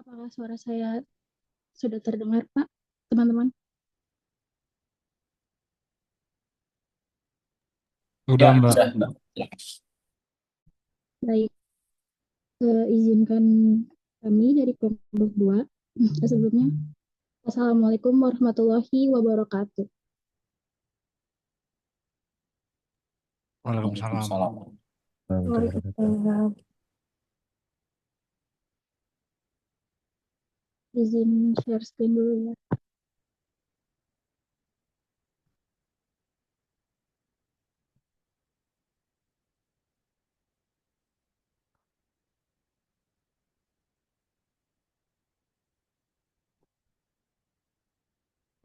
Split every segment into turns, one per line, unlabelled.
Apakah suara saya sudah terdengar, Pak, teman-teman?
Udah,
Ya,
Mbak.
sudah, Mbak. Ya.
Baik, izinkan kami dari kelompok 2. Sebelumnya, Assalamualaikum warahmatullahi wabarakatuh.
Waalaikumsalam.
Waalaikumsalam.
Waalaikumsalam. Izin share screen dulu ya.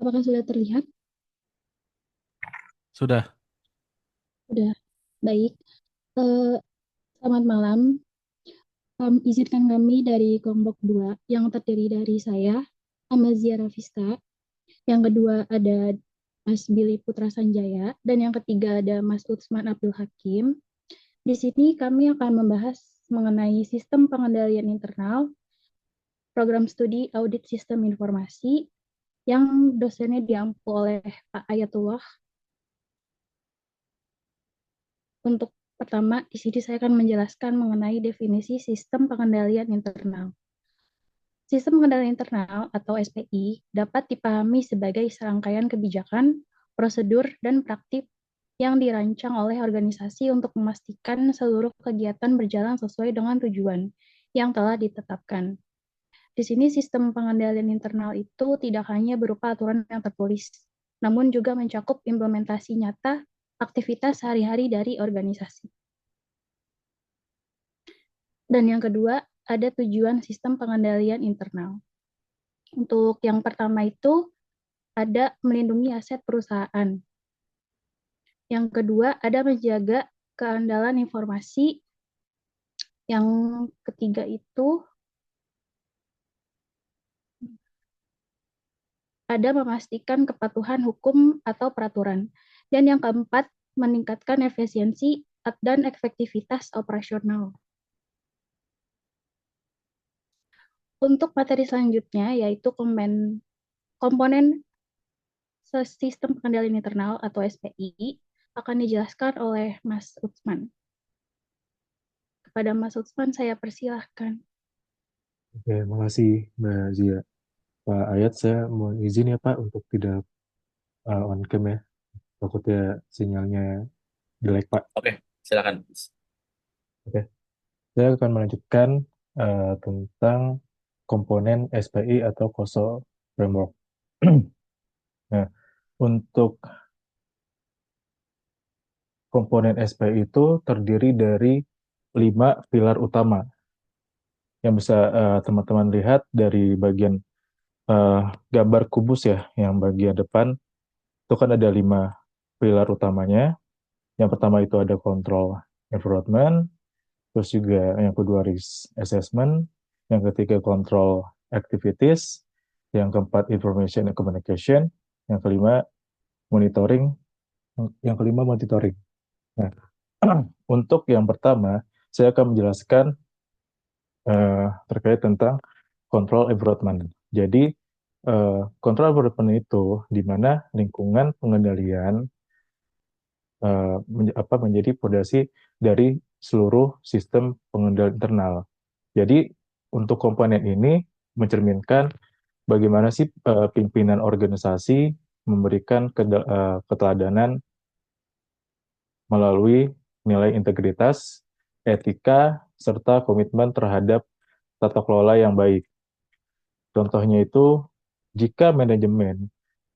Apakah sudah terlihat?
Sudah.
Sudah. Baik. Eh, Selamat malam. Izinkan kami dari kelompok 2 yang terdiri dari saya, Amazia Rafista. Yang kedua ada Mas Billy Putra Sanjaya. Dan yang ketiga ada Mas Utsman Abdul Hakim. Di sini kami akan membahas mengenai sistem pengendalian internal, program studi audit sistem informasi, yang dosennya diampu oleh Pak Ayatullah. Untuk pertama, di sini saya akan menjelaskan mengenai definisi sistem pengendalian internal. Sistem pengendalian internal atau SPI dapat dipahami sebagai serangkaian kebijakan, prosedur, dan praktik yang dirancang oleh organisasi untuk memastikan seluruh kegiatan berjalan sesuai dengan tujuan yang telah ditetapkan. Di sini sistem pengendalian internal itu tidak hanya berupa aturan yang tertulis, namun juga mencakup implementasi nyata aktivitas sehari-hari dari organisasi. Dan yang kedua, ada tujuan sistem pengendalian internal. Untuk yang pertama itu ada melindungi aset perusahaan. Yang kedua, ada menjaga keandalan informasi. Yang ketiga itu ada memastikan kepatuhan hukum atau peraturan. Dan yang keempat, meningkatkan efisiensi dan efektivitas operasional. Untuk materi selanjutnya, yaitu komponen sistem pengendalian internal atau SPI, akan dijelaskan oleh Mas Utsman. Kepada Mas Utsman, saya persilahkan.
Oke, makasih Mbak Zia. Pak Ayat, saya mau izin ya Pak untuk tidak on cam ya. Takutnya sinyalnya jelek Pak.
Oke, silakan.
Oke, saya akan melanjutkan tentang komponen SPI atau COSO Framework. Nah, untuk komponen SPI itu terdiri dari 5 pilar utama yang bisa teman-teman lihat dari bagian eh, gambar kubus ya, yang bagian depan itu kan ada 5 pilar utamanya. Yang pertama itu ada control environment, terus juga yang kedua risk assessment, yang ketiga control activities, yang keempat information and communication, yang kelima monitoring, Nah, untuk yang pertama, saya akan menjelaskan terkait tentang control environment. Jadi, control environment itu di mana lingkungan pengendalian menjadi fondasi dari seluruh sistem pengendalian internal. Jadi untuk komponen ini mencerminkan bagaimana sih pimpinan organisasi memberikan keteladanan melalui nilai integritas, etika, serta komitmen terhadap tata kelola yang baik. Contohnya itu, jika manajemen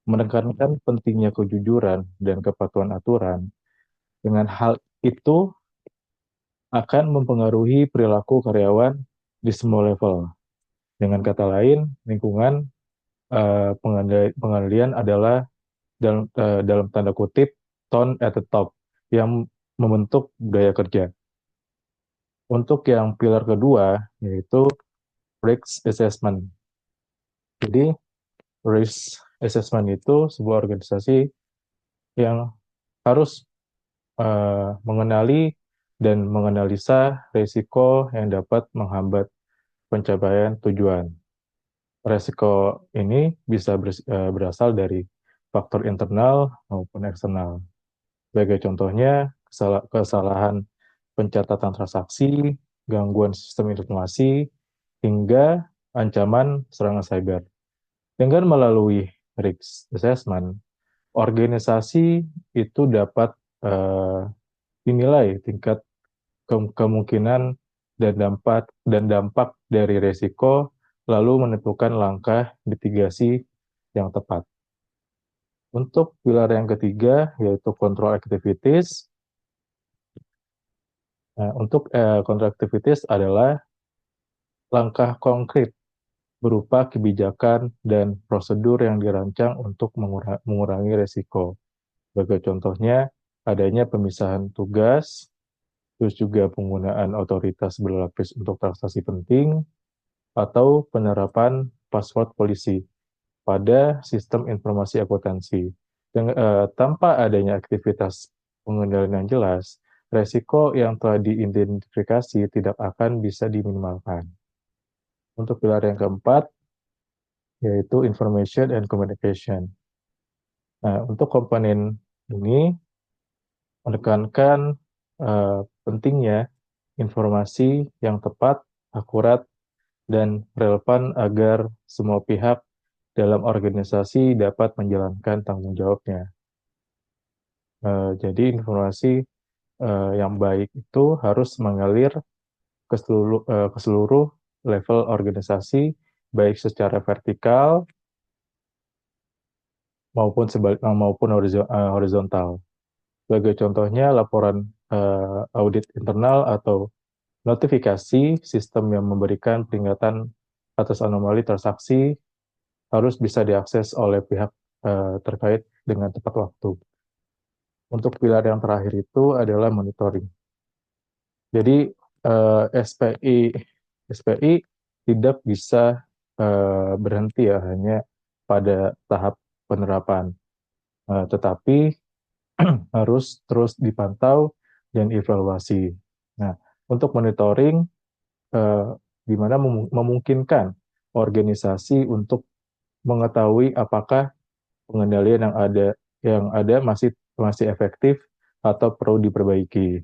menekankan pentingnya kejujuran dan kepatuhan aturan, dengan hal itu akan mempengaruhi perilaku karyawan di semua level. Dengan kata lain, lingkungan pengalian adalah dalam tanda kutip tone at the top yang membentuk budaya kerja. Untuk yang pilar kedua yaitu risk assessment. Jadi risk assessment itu sebuah organisasi yang harus mengenali dan menganalisa risiko yang dapat menghambat pencapaian tujuan. Resiko ini bisa berasal dari faktor internal maupun eksternal. Sebagai contohnya, kesalahan pencatatan transaksi, gangguan sistem informasi, hingga ancaman serangan cyber. Dengan melalui risk assessment, organisasi itu dapat eh, dinilai tingkat kemungkinan dan dampak dari resiko, lalu menentukan langkah mitigasi yang tepat. Untuk pilar yang ketiga, yaitu control activities. Nah, untuk control activities adalah langkah konkret berupa kebijakan dan prosedur yang dirancang untuk mengurangi resiko. Sebagai contohnya, adanya pemisahan tugas, terus juga penggunaan otoritas berlapis untuk transaksi penting, atau penerapan password polisi pada sistem informasi akuntansi. Tanpa adanya aktivitas pengendalian yang jelas, resiko yang telah diidentifikasi tidak akan bisa diminimalkan. Untuk pilar yang keempat, yaitu information and communication. Nah, untuk komponen ini menekankan pentingnya informasi yang tepat, akurat, dan relevan agar semua pihak dalam organisasi dapat menjalankan tanggung jawabnya. Jadi informasi yang baik itu harus mengalir ke seluruh level organisasi, baik secara vertikal maupun horizontal. Sebagai contohnya, laporan audit internal atau notifikasi sistem yang memberikan peringatan atas anomali transaksi harus bisa diakses oleh pihak terkait dengan tepat waktu. Untuk pilar yang terakhir itu adalah monitoring. Jadi SPI tidak bisa berhenti ya hanya pada tahap penerapan, tetapi harus terus dipantau dan evaluasi. Nah, untuk monitoring, eh, di mana memungkinkan organisasi untuk mengetahui apakah pengendalian yang ada masih masih efektif atau perlu diperbaiki.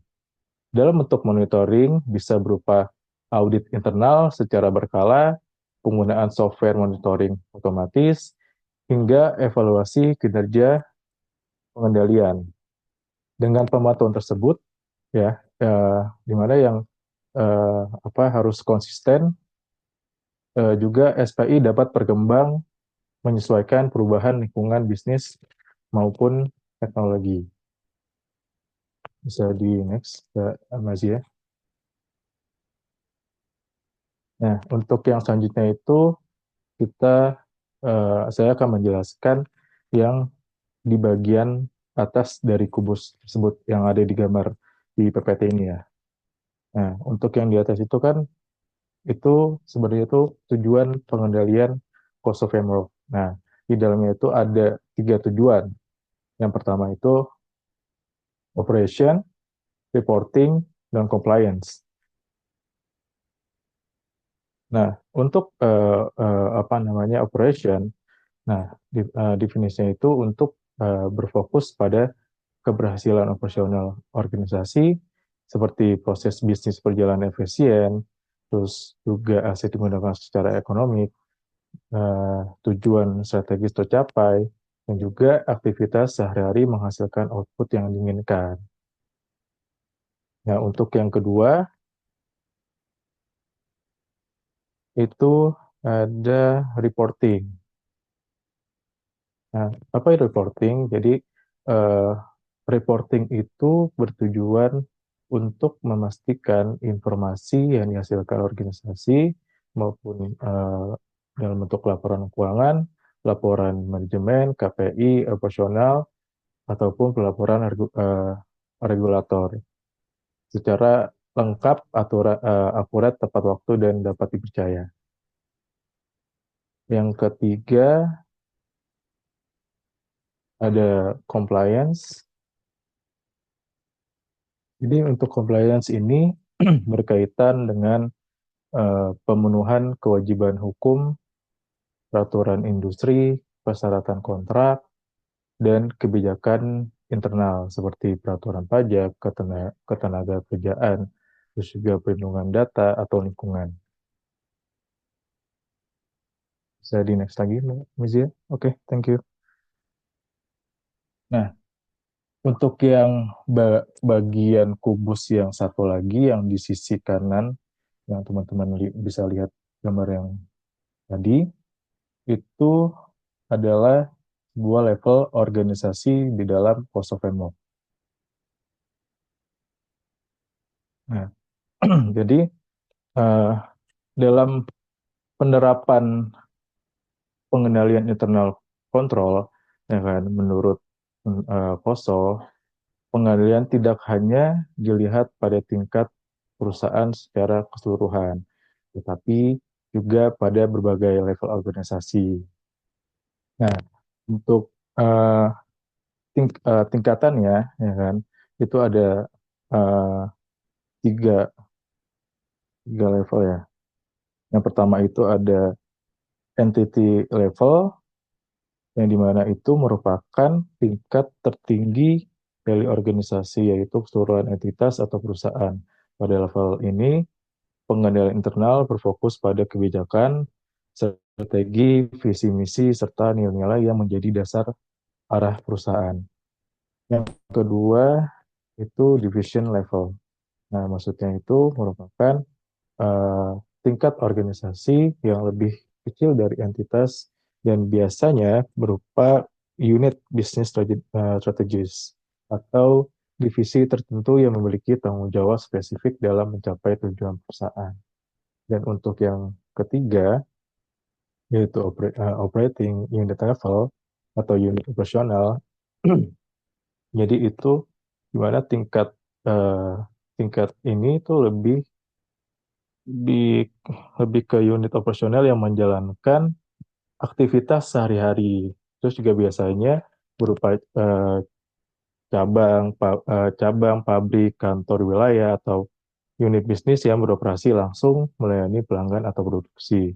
Dalam bentuk monitoring bisa berupa audit internal secara berkala, penggunaan software monitoring otomatis, hingga evaluasi kinerja pengendalian. Dengan pemantauan tersebut, ya, di mana yang harus konsisten, juga SPI dapat berkembang menyesuaikan perubahan lingkungan bisnis maupun teknologi. Bisa di next, Mazia. Nah, untuk yang selanjutnya itu saya akan menjelaskan yang di bagian atas dari kubus tersebut yang ada di gambar di PPT ini ya. Nah, untuk yang di atas itu kan itu sebenarnya itu tujuan pengendalian cost of framework. Nah, di dalamnya itu ada 3 tujuan. Yang pertama itu operation, reporting, dan compliance. Nah, untuk operation, nah definisinya itu untuk berfokus pada keberhasilan operasional organisasi seperti proses bisnis berjalan efisien, terus juga aset digunakan secara ekonomik, tujuan strategis tercapai, dan juga aktivitas sehari-hari menghasilkan output yang diinginkan. Nah, untuk yang kedua, itu ada reporting. Nah, apa itu reporting? Jadi, eh, reporting itu bertujuan untuk memastikan informasi yang dihasilkan organisasi maupun dalam bentuk laporan keuangan, laporan manajemen, KPI, operasional, ataupun pelaporan regulator secara lengkap, akurat, tepat waktu, dan dapat dipercaya. Yang ketiga ada compliance. Jadi untuk compliance ini berkaitan dengan pemenuhan kewajiban hukum, peraturan industri, persyaratan kontrak, dan kebijakan internal seperti peraturan pajak, ketenaga kerjaan, terus juga perlindungan data atau lingkungan. Bisa di next lagi, Mizia? Oke, thank you. Nah, untuk yang bagian kubus yang satu lagi yang di sisi kanan, yang teman-teman bisa lihat gambar yang tadi, itu adalah sebuah level organisasi di dalam Kosovo. Nah, jadi eh, dalam penerapan pengendalian internal kontrol, ya kan, menurut Koso, pengendalian tidak hanya dilihat pada tingkat perusahaan secara keseluruhan, tetapi juga pada berbagai level organisasi. Nah, untuk uh, tingkatannya, ya kan, itu ada uh, tiga, tiga level ya. Yang pertama itu ada entity level, yang dimana itu merupakan tingkat tertinggi dari organisasi, yaitu keseluruhan entitas atau perusahaan. Pada level ini, pengendalian internal berfokus pada kebijakan, strategi, visi misi, serta nilai-nilai yang menjadi dasar arah perusahaan. Yang kedua itu division level. Nah, maksudnya itu merupakan uh, tingkat organisasi yang lebih kecil dari entitas dan biasanya berupa unit business strategies atau divisi tertentu yang memiliki tanggung jawab spesifik dalam mencapai tujuan perusahaan. Dan untuk yang ketiga, yaitu operating unit level atau unit operasional, jadi itu di mana uh, tingkat ini itu lebih lebih ke unit operasional yang menjalankan aktivitas sehari-hari. Terus juga biasanya berupa cabang, pabrik, kantor wilayah atau unit bisnis yang beroperasi langsung melayani pelanggan atau produksi.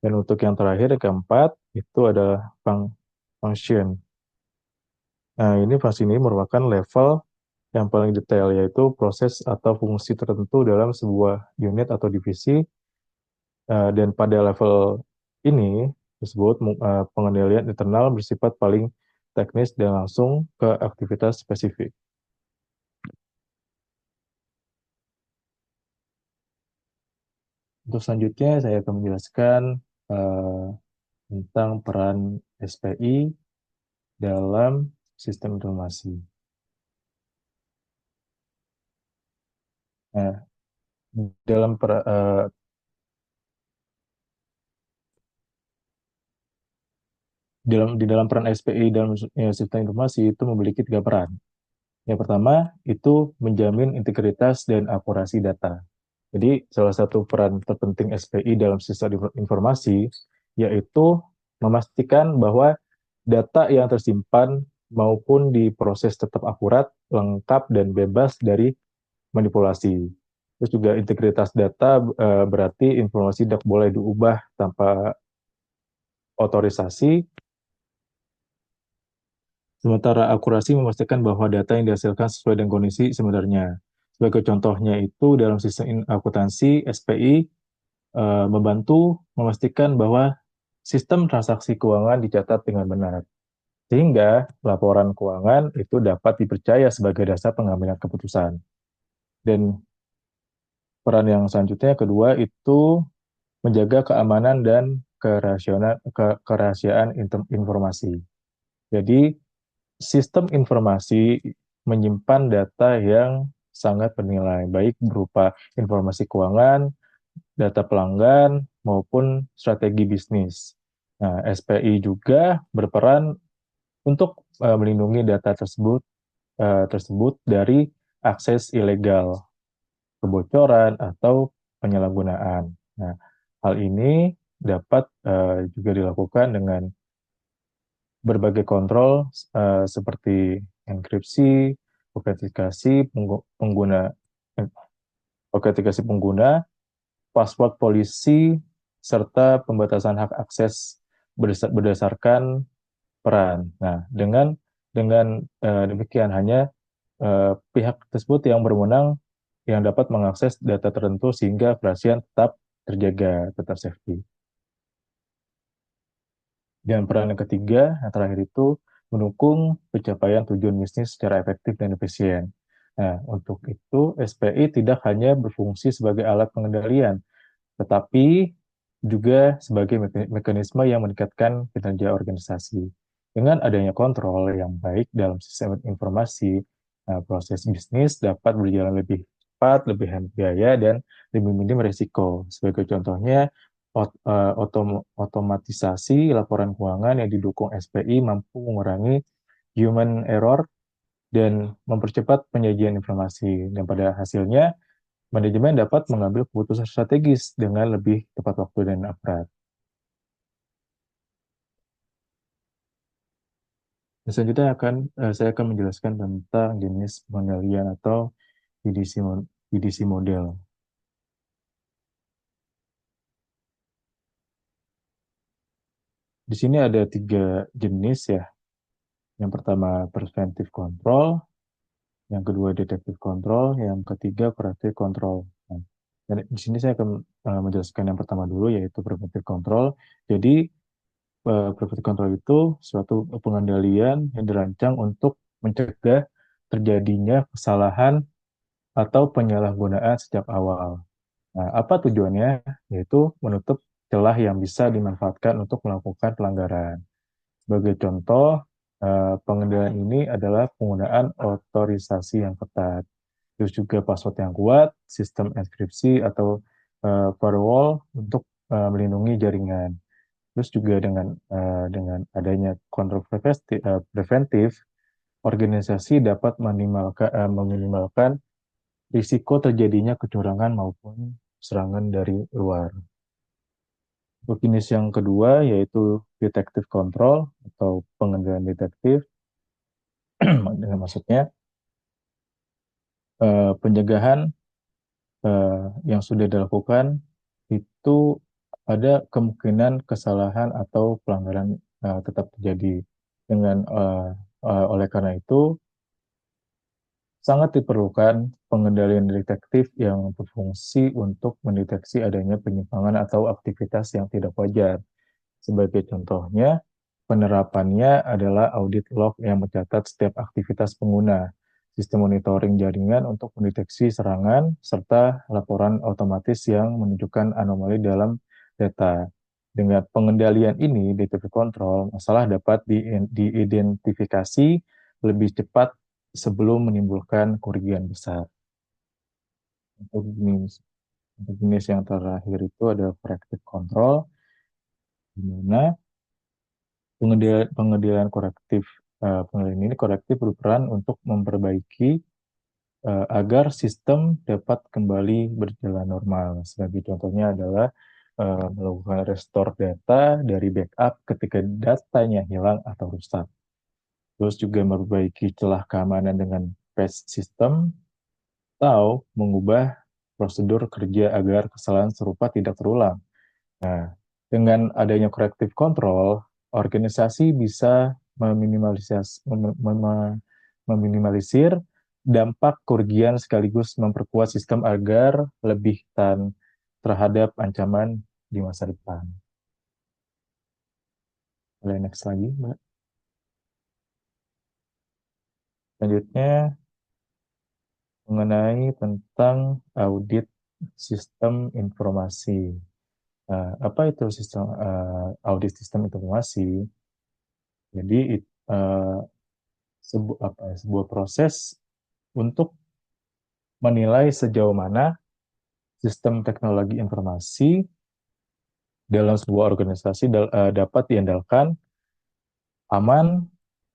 Dan untuk yang terakhir, yang keempat, itu adalah function. Nah, ini fungsi ini merupakan level yang paling detail, yaitu proses atau fungsi tertentu dalam sebuah unit atau divisi. Dan pada level ini tersebut pengendalian internal bersifat paling teknis dan langsung ke aktivitas spesifik. Untuk selanjutnya saya akan menjelaskan uh, tentang peran SPI dalam sistem informasi. Nah, dalam di dalam peran SPI dalam sistem informasi itu memiliki tiga peran. Yang pertama itu menjamin integritas dan akurasi data. Jadi salah satu peran terpenting SPI dalam sistem informasi yaitu memastikan bahwa data yang tersimpan maupun diproses tetap akurat, lengkap, dan bebas dari manipulasi. Terus juga integritas data berarti informasi tidak boleh diubah tanpa otorisasi. Sementara akurasi memastikan bahwa data yang dihasilkan sesuai dengan kondisi sebenarnya. Sebagai contohnya itu dalam sistem akuntansi SPI membantu memastikan bahwa sistem transaksi keuangan dicatat dengan benar. Sehingga laporan keuangan itu dapat dipercaya sebagai dasar pengambilan keputusan. Dan peran yang selanjutnya kedua itu menjaga keamanan dan kerahasiaan informasi. Jadi sistem informasi menyimpan data yang sangat bernilai, baik berupa informasi keuangan, data pelanggan, maupun strategi bisnis. Nah, SPI juga berperan untuk melindungi data tersebut dari akses ilegal, kebocoran, atau penyalahgunaan. Nah, hal ini dapat juga dilakukan dengan berbagai kontrol seperti enkripsi, autentikasi pengguna, autentikasi pengguna, password polisi, serta pembatasan hak akses berdasarkan peran. Nah, dengan demikian hanya pihak tersebut yang berwenang yang dapat mengakses data tertentu sehingga kerahasiaan tetap terjaga, tetap safety. Dan peran yang ketiga, yang terakhir itu mendukung pencapaian tujuan bisnis secara efektif dan efisien. Nah, untuk itu SPI tidak hanya berfungsi sebagai alat pengendalian, tetapi juga sebagai mekanisme yang meningkatkan kinerja organisasi. Dengan adanya kontrol yang baik dalam sistem informasi, proses bisnis dapat berjalan lebih cepat, lebih hemat biaya, dan lebih minim risiko. Sebagai contohnya, otomatisasi laporan keuangan yang didukung SPI mampu mengurangi human error dan mempercepat penyajian informasi. Dan pada hasilnya, manajemen dapat mengambil keputusan strategis dengan lebih tepat waktu dan akurat. Dan selanjutnya saya akan menjelaskan tentang jenis pengendalian atau PDC model. Di sini ada tiga jenis ya. Yang pertama preventive control, yang kedua detektif control, yang ketiga corrective control. Nah, dan di sini saya akan menjelaskan yang pertama dulu yaitu preventive control. Jadi preventive control itu suatu pengendalian yang dirancang untuk mencegah terjadinya kesalahan atau penyalahgunaan sejak awal. Nah, apa tujuannya? Yaitu menutup celah yang bisa dimanfaatkan untuk melakukan pelanggaran. Sebagai contoh, pengendalian ini adalah penggunaan otorisasi yang ketat, terus juga password yang kuat, sistem enkripsi atau firewall untuk melindungi jaringan. Terus juga dengan adanya kontrol preventif, organisasi dapat meminimalkan risiko terjadinya kecurangan maupun serangan dari luar. Untuk jenis yang kedua yaitu detective control atau pengendalian detektif, dengan maksudnya pencegahan yang sudah dilakukan itu ada kemungkinan kesalahan atau pelanggaran tetap terjadi. Oleh karena itu sangat diperlukan pengendalian detektif yang berfungsi untuk mendeteksi adanya penyimpangan atau aktivitas yang tidak wajar. Sebagai contohnya, penerapannya adalah audit log yang mencatat setiap aktivitas pengguna, sistem monitoring jaringan untuk mendeteksi serangan, serta laporan otomatis yang menunjukkan anomali dalam data. Dengan pengendalian ini, detektif kontrol, masalah dapat diidentifikasi lebih cepat sebelum menimbulkan kerugian besar. Untuk jenis yang terakhir itu ada corrective control, di mana pengendalian korektif. Pengendalian ini korektif berperan untuk memperbaiki agar sistem dapat kembali berjalan normal. Sebagai contohnya adalah melakukan restore data dari backup ketika datanya hilang atau rusak. Terus juga memperbaiki celah keamanan dengan patch system atau mengubah prosedur kerja agar kesalahan serupa tidak terulang. Nah, dengan adanya corrective control, organisasi bisa meminimalisir dampak kerugian sekaligus memperkuat sistem agar lebih tahan terhadap ancaman di masa depan. Boleh next lagi, Mbak. Selanjutnya, mengenai tentang audit sistem informasi. Apa itu audit sistem informasi? Jadi sebuah proses untuk menilai sejauh mana sistem teknologi informasi dalam sebuah organisasi dapat diandalkan, aman,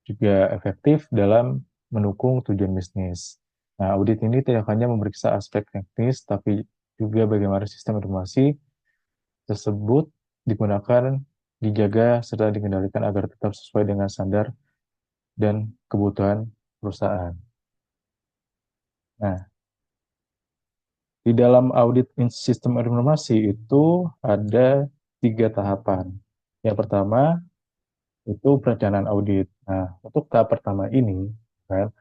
juga efektif dalam mendukung tujuan bisnis. Nah, audit ini tidak hanya memeriksa aspek teknis, tapi juga bagaimana sistem informasi tersebut digunakan, dijaga, serta dikendalikan agar tetap sesuai dengan standar dan kebutuhan perusahaan. Nah, Di dalam audit sistem informasi itu ada 3 tahapan. Yang pertama itu perencanaan audit. Nah, untuk tahap pertama ini, kan,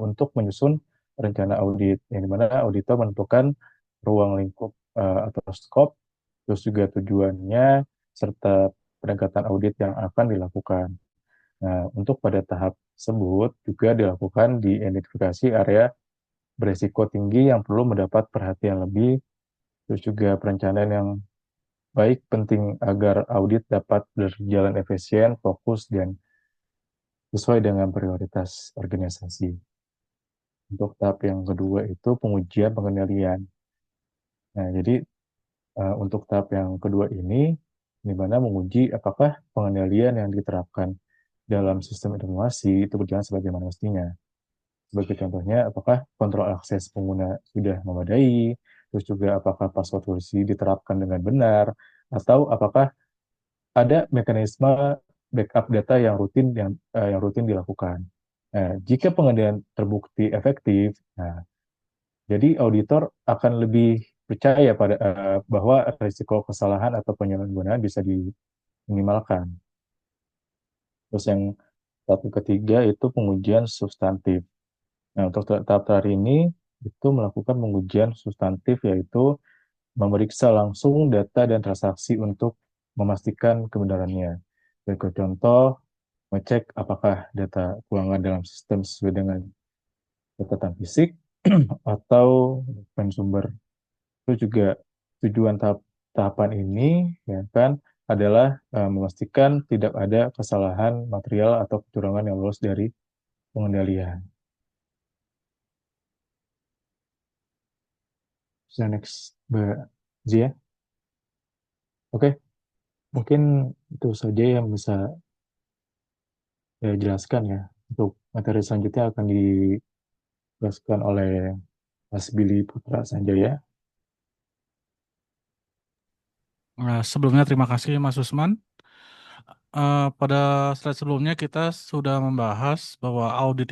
untuk menyusun rencana audit, yang dimana auditor menentukan ruang lingkup atau skop, terus juga tujuannya, serta penegakan audit yang akan dilakukan. Nah, untuk pada tahap tersebut juga dilakukan di identifikasi area berisiko tinggi yang perlu mendapat perhatian lebih, terus juga perencanaan yang baik penting agar audit dapat berjalan efisien, fokus, dan sesuai dengan prioritas organisasi. Untuk tahap yang kedua itu pengujian pengendalian. Nah, jadi untuk tahap yang kedua ini, di mana menguji apakah pengendalian yang diterapkan dalam sistem informasi itu berjalan sebagaimana mestinya. Sebagai contohnya, apakah kontrol akses pengguna sudah memadai, terus juga apakah password policy diterapkan dengan benar, atau apakah ada mekanisme backup data yang rutin dilakukan. Nah, jika pengendalian terbukti efektif, nah, jadi auditor akan lebih percaya bahwa risiko kesalahan atau penyalahgunaan bisa diminimalkan. Terus yang tahap ketiga itu pengujian substantif. Nah, untuk tahap terakhir ini itu melakukan pengujian substantif, yaitu memeriksa langsung data dan transaksi untuk memastikan kebenarannya. Sebagai contoh, mengecek apakah data keuangan dalam sistem sesuai dengan catatan fisik atau dokumen sumber. Itu juga tujuan tahapan ini, ya kan, adalah memastikan tidak ada kesalahan material atau kecurangan yang lolos dari pengendalian. So next, Mbak Zia. Oke, mungkin itu saja yang bisa saya jelaskan ya. Untuk materi selanjutnya akan dijelaskan oleh Mas Billy Putra Sanjaya.
Nah, sebelumnya terima kasih Mas Usman. Pada slide sebelumnya kita sudah membahas bahwa audit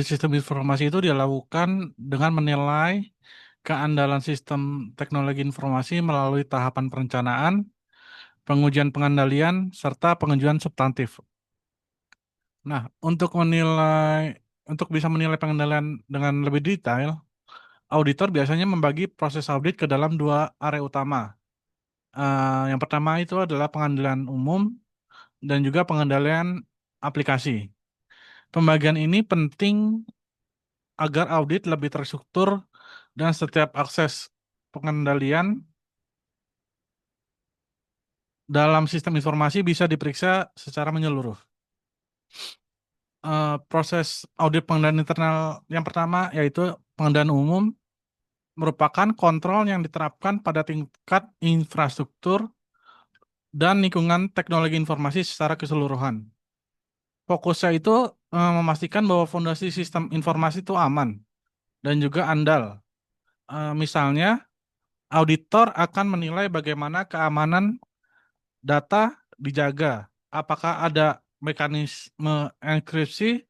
sistem informasi itu dilakukan dengan menilai keandalan sistem teknologi informasi melalui tahapan perencanaan, pengujian pengendalian, serta pengujian substantif. Nah, untuk bisa menilai pengendalian dengan lebih detail, auditor biasanya membagi proses audit ke dalam dua area utama. Yang pertama itu adalah pengendalian umum dan juga pengendalian aplikasi. Pembagian ini penting agar audit lebih terstruktur dan setiap akses pengendalian dalam sistem informasi bisa diperiksa secara menyeluruh. Proses audit pengendalian internal yang pertama yaitu pengendalian umum merupakan kontrol yang diterapkan pada tingkat infrastruktur dan lingkungan teknologi informasi secara keseluruhan. Fokusnya itu memastikan bahwa fondasi sistem informasi itu aman dan juga andal. Misalnya, auditor akan menilai bagaimana keamanan data dijaga, apakah ada mekanisme enkripsi,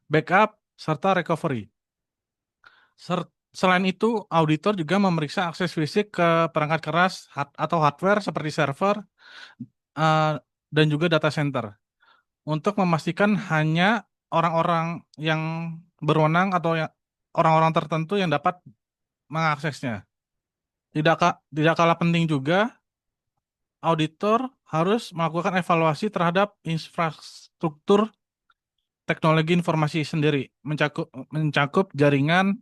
backup, serta recovery. Selain itu, auditor juga memeriksa akses fisik ke perangkat keras atau hardware seperti server eh, dan juga data center untuk memastikan hanya orang-orang yang berwenang atau orang-orang tertentu yang dapat mengaksesnya. Tidak kalah penting juga, auditor harus melakukan evaluasi terhadap infrastruktur teknologi informasi sendiri, mencakup jaringan,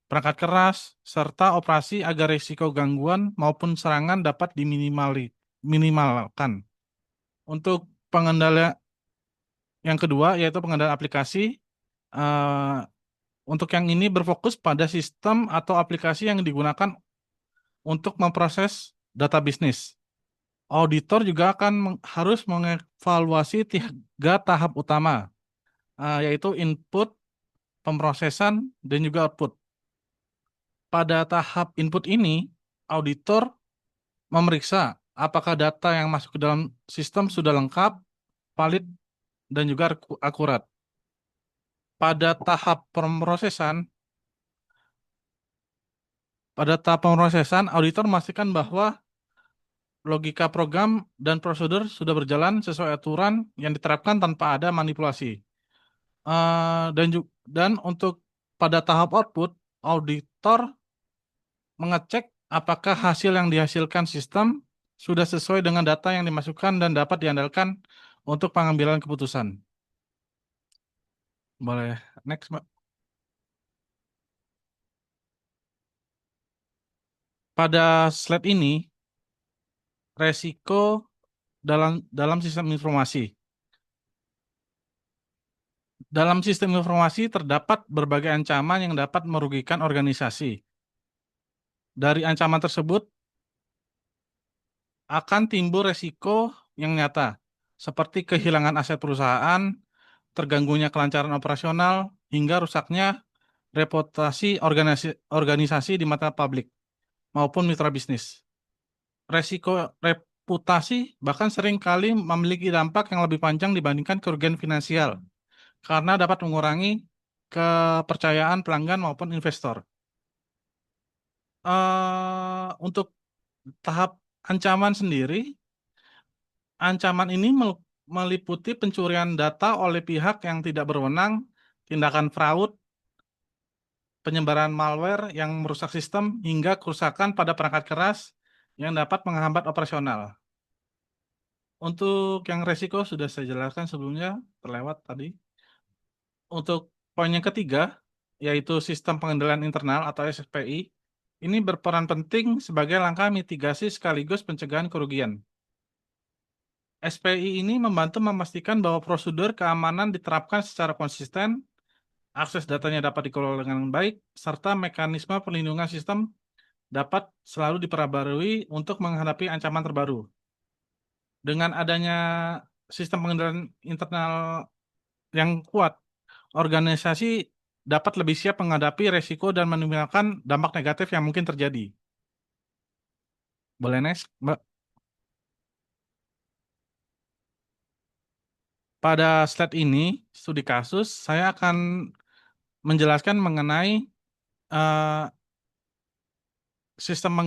perangkat keras, serta operasi agar risiko gangguan maupun serangan dapat diminimalkan. Untuk pengendalian yang kedua, yaitu pengendalian aplikasi, eh, untuk yang ini berfokus pada sistem atau aplikasi yang digunakan untuk memproses data bisnis. Auditor juga akan harus mengevaluasi 3 tahap utama, yaitu input, pemrosesan, dan juga output. Pada tahap input ini, auditor memeriksa apakah data yang masuk ke dalam sistem sudah lengkap, valid, dan juga akurat. Pada tahap pemrosesan, Pada tahap pemrosesan, auditor memastikan bahwa logika program dan prosedur sudah berjalan sesuai aturan yang diterapkan tanpa ada manipulasi. Dan untuk pada tahap output, auditor mengecek apakah hasil yang dihasilkan sistem sudah sesuai dengan data yang dimasukkan dan dapat diandalkan untuk pengambilan keputusan. Boleh next, Mbak. Pada slide ini, resiko dalam sistem informasi. Dalam sistem informasi terdapat berbagai ancaman yang dapat merugikan organisasi. Dari ancaman tersebut akan timbul resiko yang nyata, seperti kehilangan aset perusahaan, terganggunya kelancaran operasional, hingga rusaknya reputasi organisasi di mata publik maupun mitra bisnis. Resiko reputasi bahkan seringkali memiliki dampak yang lebih panjang dibandingkan kerugian finansial, karena dapat mengurangi kepercayaan pelanggan maupun investor. Untuk tahap ancaman sendiri, ancaman ini meliputi pencurian data oleh pihak yang tidak berwenang, tindakan fraud, penyebaran malware yang merusak sistem, hingga kerusakan pada perangkat keras yang dapat menghambat operasional. Untuk yang resiko sudah saya jelaskan sebelumnya, terlewat tadi. Untuk poin yang ketiga, yaitu sistem pengendalian internal atau SPI, ini berperan penting sebagai langkah mitigasi sekaligus pencegahan kerugian. SPI ini membantu memastikan bahwa prosedur keamanan diterapkan secara konsisten, akses datanya dapat dikelola dengan baik, serta mekanisme perlindungan sistem dapat selalu diperbarui untuk menghadapi ancaman terbaru. Dengan adanya sistem pengendalian internal yang kuat, organisasi dapat lebih siap menghadapi resiko dan meminimalkan dampak negatif yang mungkin terjadi. Boleh next, Mbak? Pada slide ini, studi kasus, saya akan menjelaskan mengenai eh, sistem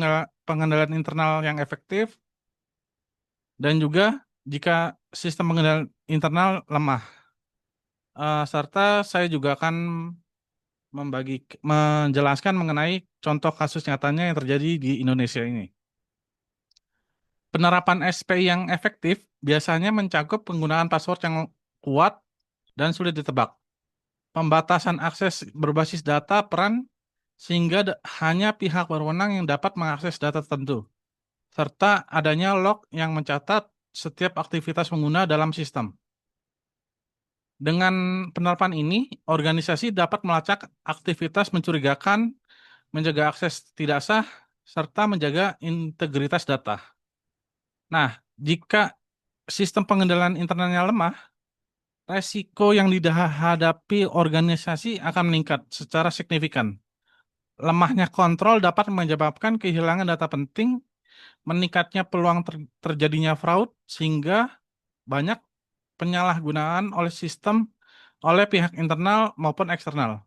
pengendalian internal yang efektif, dan juga jika sistem pengendalian internal lemah. Serta saya juga akan menjelaskan mengenai contoh kasus nyatanya yang terjadi di Indonesia ini. Penerapan SPI yang efektif biasanya mencakup penggunaan password yang kuat dan sulit ditebak, pembatasan akses berbasis data peran sehingga hanya pihak berwenang yang dapat mengakses data tertentu, serta adanya log yang mencatat setiap aktivitas pengguna dalam sistem. Dengan penerapan ini, organisasi dapat melacak aktivitas mencurigakan, menjaga akses tidak sah, serta menjaga integritas data. Nah, jika sistem pengendalian internalnya lemah, resiko yang dihadapi organisasi akan meningkat secara signifikan. Lemahnya kontrol dapat menyebabkan kehilangan data penting, meningkatnya peluang terjadinya fraud, sehingga banyak penyalahgunaan oleh sistem oleh pihak internal maupun eksternal.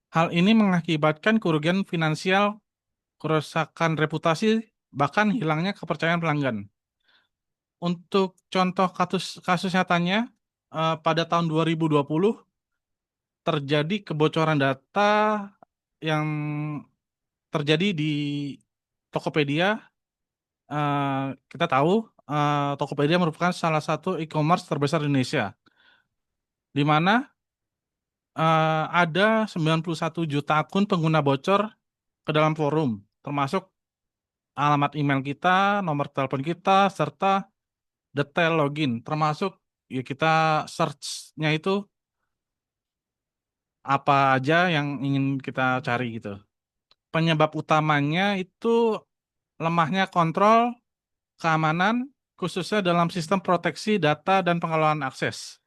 Hal ini mengakibatkan kerugian finansial, kerusakan reputasi, bahkan hilangnya kepercayaan pelanggan. Untuk contoh kasus nyatanya, pada tahun 2020 terjadi kebocoran data yang terjadi di Tokopedia. Kita tahu Tokopedia merupakan salah satu e-commerce terbesar di Indonesia, di mana ada 91 juta akun pengguna bocor ke dalam forum, termasuk alamat email kita, nomor telepon kita, serta detail login, termasuk ya kita search-nya itu apa aja yang ingin kita cari gitu. Penyebab utamanya itu lemahnya kontrol keamanan, khususnya dalam sistem proteksi data dan pengelolaan akses.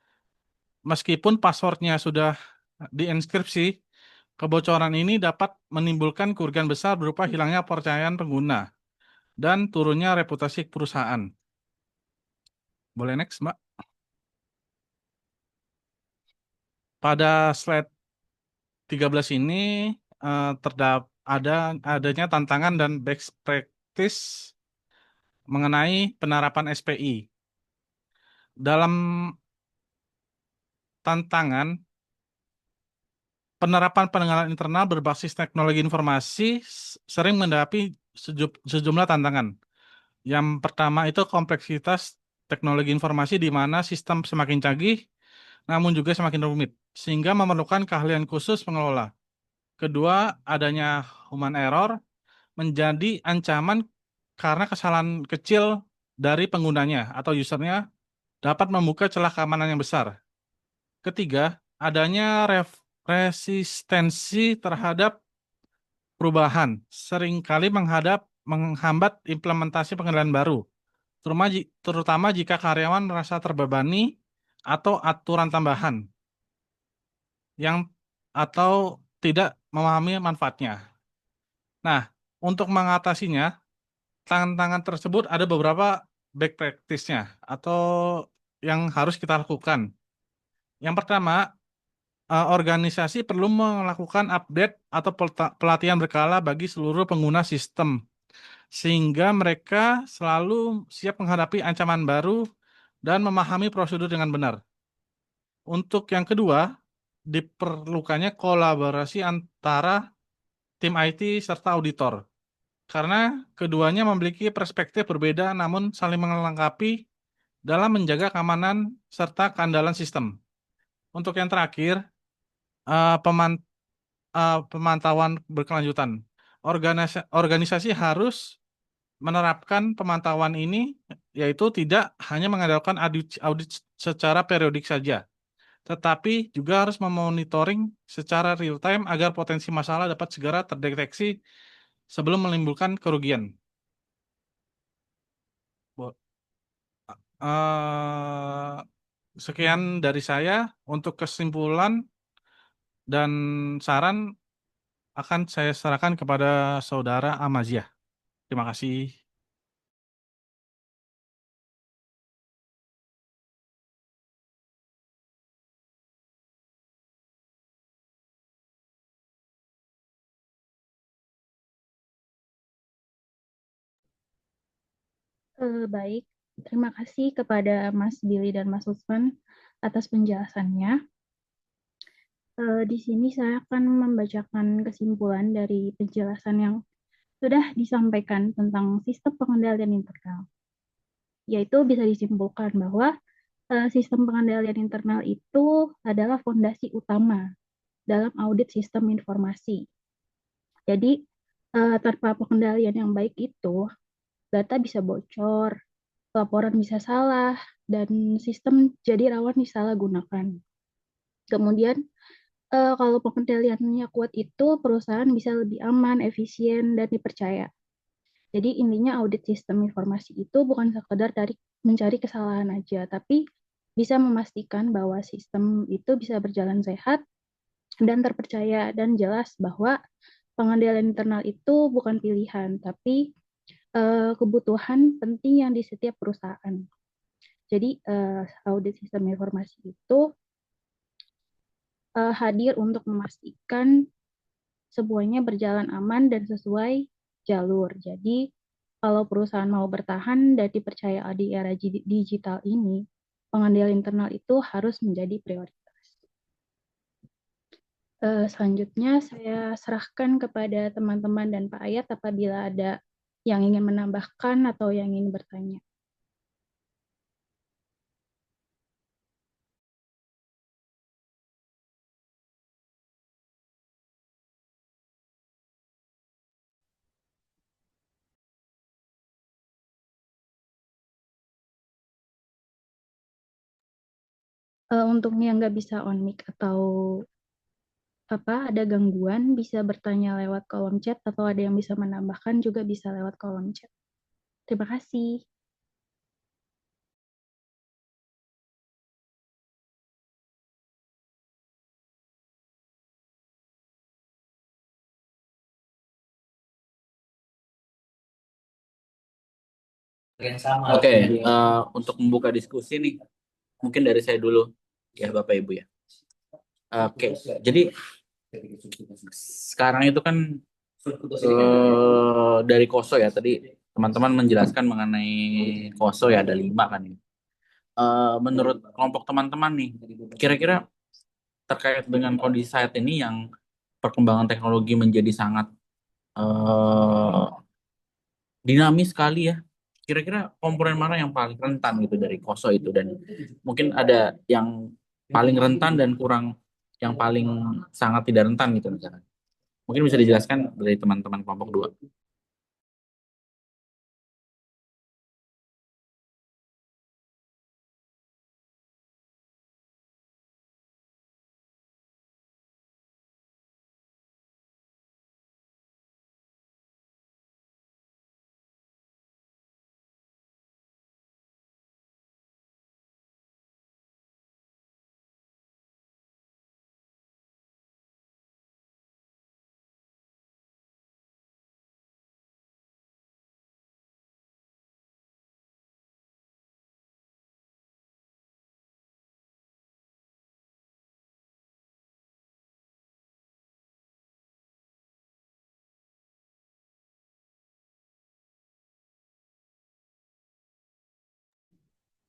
Meskipun passwordnya sudah dienkripsi, kebocoran ini dapat menimbulkan kerugian besar berupa hilangnya kepercayaan pengguna dan turunnya reputasi perusahaan. Boleh next, Mbak? Pada slide 13 ini adanya tantangan dan best practice mengenai penerapan SPI. Dalam tantangan, penerapan pengenalan internal berbasis teknologi informasi sering menghadapi sejumlah tantangan. Yang pertama itu kompleksitas teknologi informasi di mana sistem semakin canggih, namun juga semakin rumit, sehingga memerlukan keahlian khusus pengelola. Kedua, adanya human error menjadi ancaman karena kesalahan kecil dari penggunanya atau usernya dapat membuka celah keamanan yang besar. Ketiga, adanya resistensi terhadap perubahan seringkali menghambat implementasi pengendalian baru, terutama jika karyawan merasa terbebani atau aturan tambahan yang atau tidak memahami manfaatnya. Nah, untuk mengatasinya, tantangan tersebut ada beberapa back practice-nya atau yang harus kita lakukan. Yang pertama, organisasi perlu melakukan update atau pelatihan berkala bagi seluruh pengguna sistem, sehingga mereka selalu siap menghadapi ancaman baru dan memahami prosedur dengan benar. Untuk yang kedua, diperlukannya kolaborasi antara tim IT serta auditor, karena keduanya memiliki perspektif berbeda namun saling melengkapi dalam menjaga keamanan serta keandalan sistem. Untuk yang terakhir, eh, peman- pemantauan berkelanjutan. Organisasi harus menerapkan pemantauan ini, yaitu tidak hanya mengandalkan audit secara periodik saja, tetapi juga harus memonitoring secara real time agar potensi masalah dapat segera terdeteksi sebelum menimbulkan kerugian. Bo- eh, Sekian dari saya. Untuk kesimpulan dan saran akan saya serahkan kepada Saudara Amaziah. Terima kasih.
Baik, terima kasih kepada Mas Billy dan Mas Usman atas penjelasannya. Di sini saya akan membacakan kesimpulan dari penjelasan yang sudah disampaikan tentang sistem pengendalian internal. Yaitu bisa disimpulkan bahwa sistem pengendalian internal itu adalah fondasi utama dalam audit sistem informasi. Jadi, tanpa pengendalian yang baik itu, data bisa bocor, laporan bisa salah, dan sistem jadi rawan disalahgunakan. Kemudian, kalau pengendaliannya kuat itu, perusahaan bisa lebih aman, efisien, dan dipercaya. Jadi intinya audit sistem informasi itu bukan sekedar dari mencari kesalahan aja, tapi bisa memastikan bahwa sistem itu bisa berjalan sehat dan terpercaya dan jelas bahwa pengendalian internal itu bukan pilihan, tapi kebutuhan penting yang di setiap perusahaan. Jadi audit sistem informasi itu hadir untuk memastikan semuanya berjalan aman dan sesuai jalur. Jadi kalau perusahaan mau bertahan dan dipercaya di era digital ini, pengendalian internal itu harus menjadi prioritas. Selanjutnya saya serahkan kepada teman-teman dan Pak Ayat apabila ada yang ingin menambahkan atau yang ingin bertanya. Untuk yang nggak bisa on mic atau ada gangguan, bisa bertanya lewat kolom chat atau ada yang bisa menambahkan juga bisa lewat kolom chat. Terima kasih.
Oke, untuk membuka diskusi nih, mungkin dari saya dulu ya Bapak Ibu ya. Oke, jadi sekarang itu kan Dari KOSO ya, tadi teman-teman menjelaskan mengenai KOSO ya, ada 5 kan ya. Menurut kelompok teman-teman nih, kira-kira terkait dengan kondisi saat ini yang perkembangan teknologi menjadi sangat eh, dinamis sekali ya. Kira-kira komponen mana yang paling rentan gitu dari KOSO itu, dan mungkin ada yang paling rentan dan kurang, yang paling sangat tidak rentan gitu misalnya. Mungkin bisa dijelaskan dari teman-teman kelompok 2.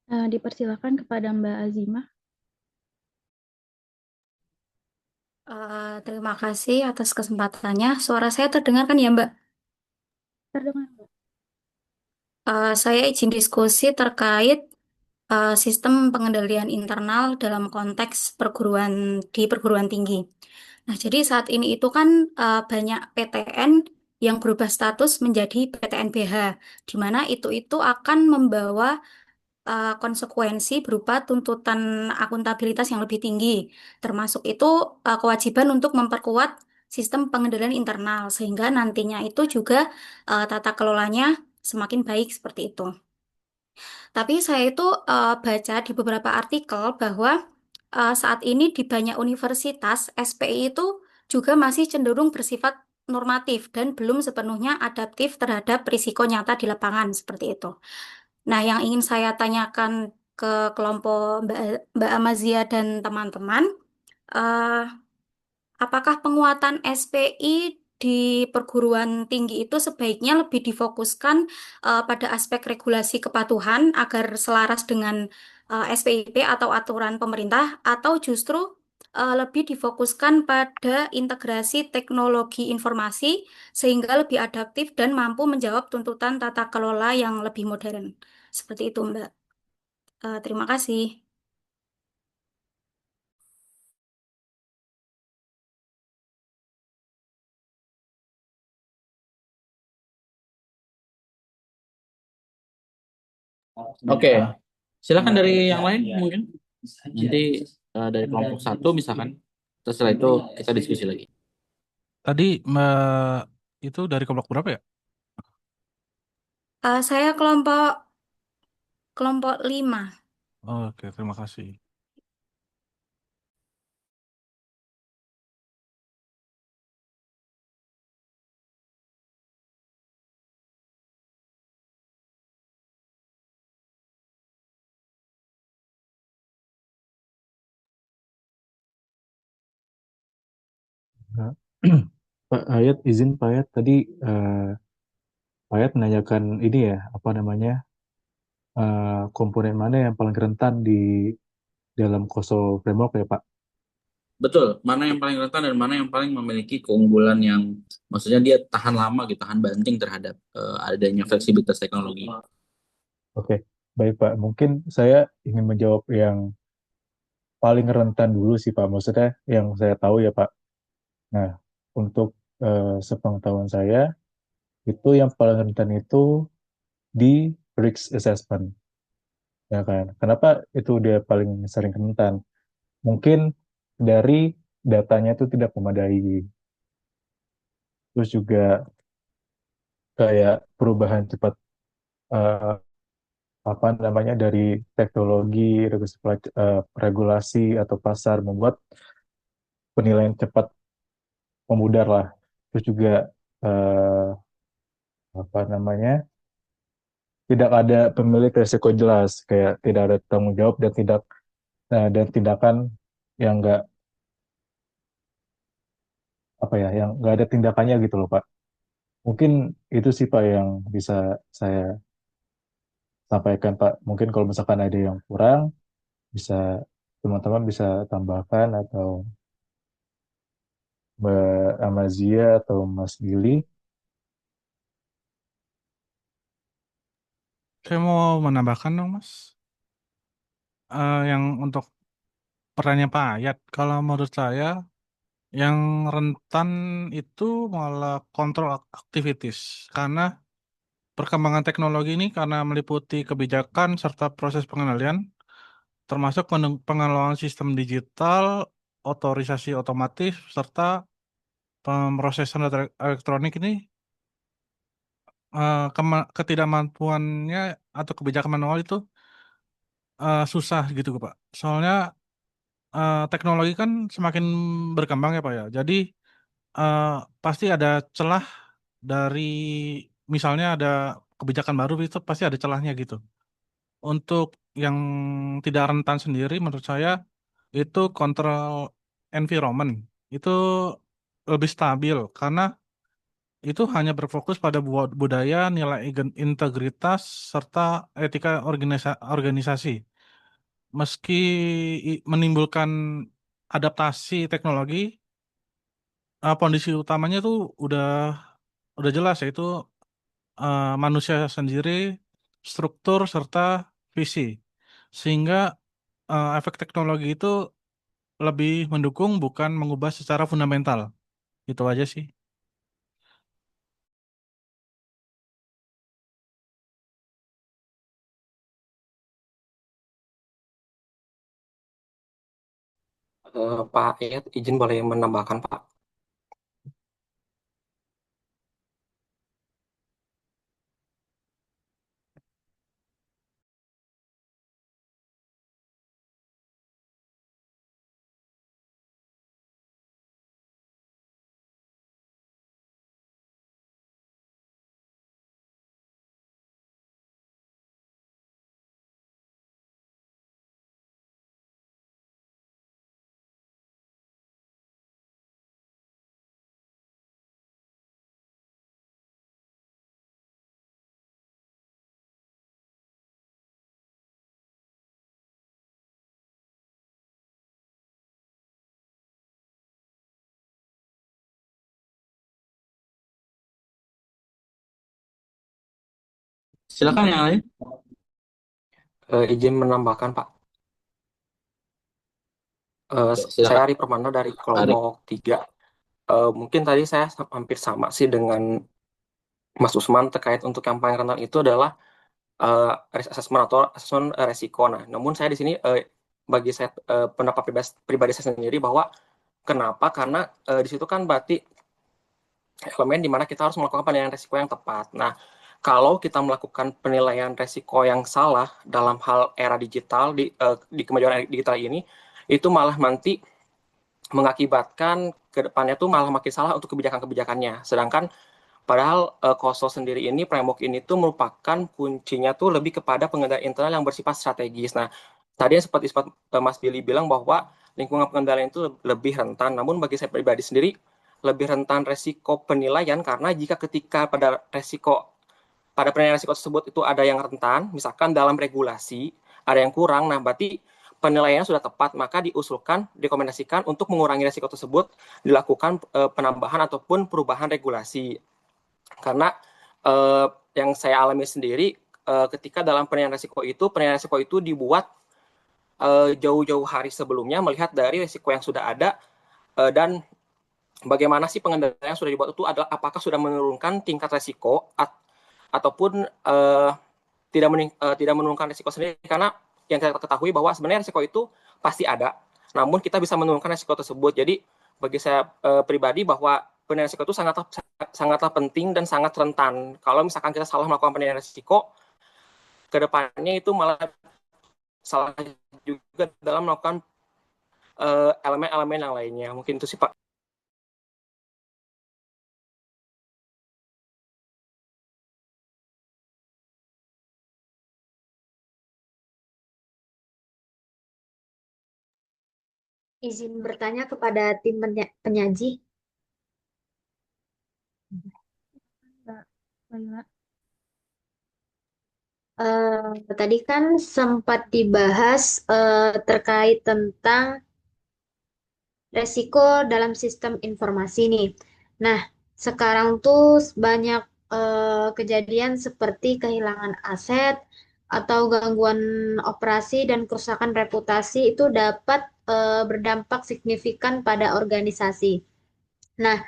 Dipersilakan kepada Mbak Azimah.
Terima kasih atas kesempatannya. Suara saya terdengar kan ya, Mbak?
Terdengar, Mbak.
Saya izin diskusi terkait sistem pengendalian internal dalam konteks perguruan tinggi. Nah, jadi saat ini itu kan banyak PTN yang berubah status menjadi PTN-BH, di mana itu akan membawa konsekuensi berupa tuntutan akuntabilitas yang lebih tinggi, termasuk itu kewajiban untuk memperkuat sistem pengendalian internal, sehingga nantinya itu juga tata kelolanya semakin baik seperti itu. Tapi saya itu baca di beberapa artikel bahwa saat ini di banyak universitas SPI itu juga masih cenderung bersifat normatif dan belum sepenuhnya adaptif terhadap risiko nyata di lapangan seperti itu. Nah, yang ingin saya tanyakan ke kelompok Mbak Amazia dan teman-teman, eh, apakah penguatan SPI di perguruan tinggi itu sebaiknya lebih difokuskan pada aspek regulasi kepatuhan agar selaras dengan SPIP atau aturan pemerintah, atau justru lebih difokuskan pada integrasi teknologi informasi sehingga lebih adaptif dan mampu menjawab tuntutan tata kelola yang lebih modern? Seperti itu, Mbak. Terima kasih.
Oke, silakan dari yang lain mungkin. Nanti dari kelompok 1 misalkan. Terus setelah itu kita diskusi lagi.
Tadi itu dari kelompok berapa ya?
Saya kelompok 5.
Oke, terima kasih.
Nah, Pak Ayat, izin Pak Ayat, tadi Pak Ayat menanyakan ini ya, apa namanya, komponen mana yang paling rentan di dalam KOSO framework ya Pak?
Betul, mana yang paling rentan dan mana yang paling memiliki keunggulan yang maksudnya dia tahan lama gitu, tahan banting terhadap adanya fleksibilitas teknologi.
Oke, baik Pak. Mungkin saya ingin menjawab yang paling rentan dulu sih Pak. Maksudnya yang saya tahu ya Pak. Nah, untuk sepengetahuan saya, itu yang paling rentan itu di risk assessment. Ya kan? Kenapa itu dia paling sering rentan? Mungkin dari datanya itu tidak memadai. Terus juga kayak perubahan cepat eh, apa namanya dari teknologi, regulasi atau pasar membuat penilaian cepat memudar lah. Terus juga eh, apa namanya tidak ada pemilik resiko jelas, kayak tidak ada tanggung jawab dan tindakan yang enggak apa ya, yang nggak ada tindakannya gitu loh Pak. Mungkin itu sih Pak yang bisa saya sampaikan Pak. Mungkin kalau misalkan ada yang kurang, bisa teman-teman bisa tambahkan atau Mbak Amazia atau Mas Billy.
Saya mau menambahkan dong, Mas. Yang untuk perannya Pak Ayat, kalau menurut saya, yang rentan itu malah kontrol activities. Karena perkembangan teknologi ini karena meliputi kebijakan serta proses pengendalian, termasuk pengelolaan sistem digital, otorisasi otomatis, serta pemrosesan data elektronik ini ketidakmampuannya atau kebijakan manual itu susah gitu Pak. Soalnya teknologi kan semakin berkembang ya Pak ya. Jadi eh, pasti ada celah dari misalnya ada kebijakan baru itu pasti ada celahnya gitu. Untuk yang tidak rentan sendiri menurut saya itu kontrol environment itu lebih stabil karena itu hanya berfokus pada budaya, nilai integritas, serta etika organisasi. Meski menimbulkan adaptasi teknologi, kondisi utamanya itu udah udah jelas yaitu manusia sendiri, struktur serta visi. Sehingga efek teknologi itu lebih mendukung bukan mengubah secara fundamental. Itu aja sih.
Pak Ayat, izin boleh menambahkan Pak.
Silakan yang lain.
Izin menambahkan Pak. Saya
Silakan
Ari Permana dari
Pak Arik.
kelompok 3. Mungkin tadi saya hampir sama sih dengan Mas Usman terkait untuk yang paling rentan itu adalah risk assessment atau assessment resiko. Nah, namun saya di sini bagi saya pendapat pribadi saya sendiri bahwa kenapa? Karena di situ kan berarti elemen di mana kita harus melakukan penilaian resiko yang tepat. Nah, kalau kita melakukan penilaian resiko yang salah dalam hal era digital di kemajuan digital ini, itu malah nanti mengakibatkan ke depannya tuh malah makin salah untuk kebijakan-kebijakannya. Sedangkan padahal KOSO sendiri ini, framework ini tuh merupakan kuncinya tuh lebih kepada pengendalian internal yang bersifat strategis. Nah, tadi yang seperti Mas Billy bilang bahwa lingkungan pengendalian itu lebih rentan. Namun bagi saya pribadi sendiri, lebih rentan resiko penilaian karena jika ketika pada penilaian resiko tersebut itu ada yang rentan, misalkan dalam regulasi ada yang kurang, nah berarti penilaiannya sudah tepat, maka diusulkan, direkomendasikan untuk mengurangi resiko tersebut dilakukan penambahan ataupun perubahan regulasi. Karena yang saya alami sendiri ketika dalam penilaian resiko itu dibuat jauh-jauh hari sebelumnya melihat dari resiko yang sudah ada dan bagaimana sih pengendalian yang sudah dibuat itu adalah apakah sudah menurunkan tingkat resiko ataupun tidak menurunkan resiko sendiri karena yang kita ketahui bahwa sebenarnya resiko itu pasti ada, namun kita bisa menurunkan resiko tersebut. Jadi bagi saya pribadi bahwa penilaian resiko itu sangatlah penting dan sangat rentan. Kalau misalkan kita salah melakukan penilaian resiko, kedepannya itu malah salah juga dalam melakukan elemen-elemen yang lainnya. Mungkin itu sih Pak.
Izin bertanya kepada tim penyaji.
Laila.
Tadi kan sempat dibahas terkait tentang resiko dalam sistem informasi nih. Nah, sekarang tuh banyak kejadian seperti kehilangan aset atau gangguan operasi dan kerusakan reputasi itu dapat berdampak signifikan pada organisasi. Nah,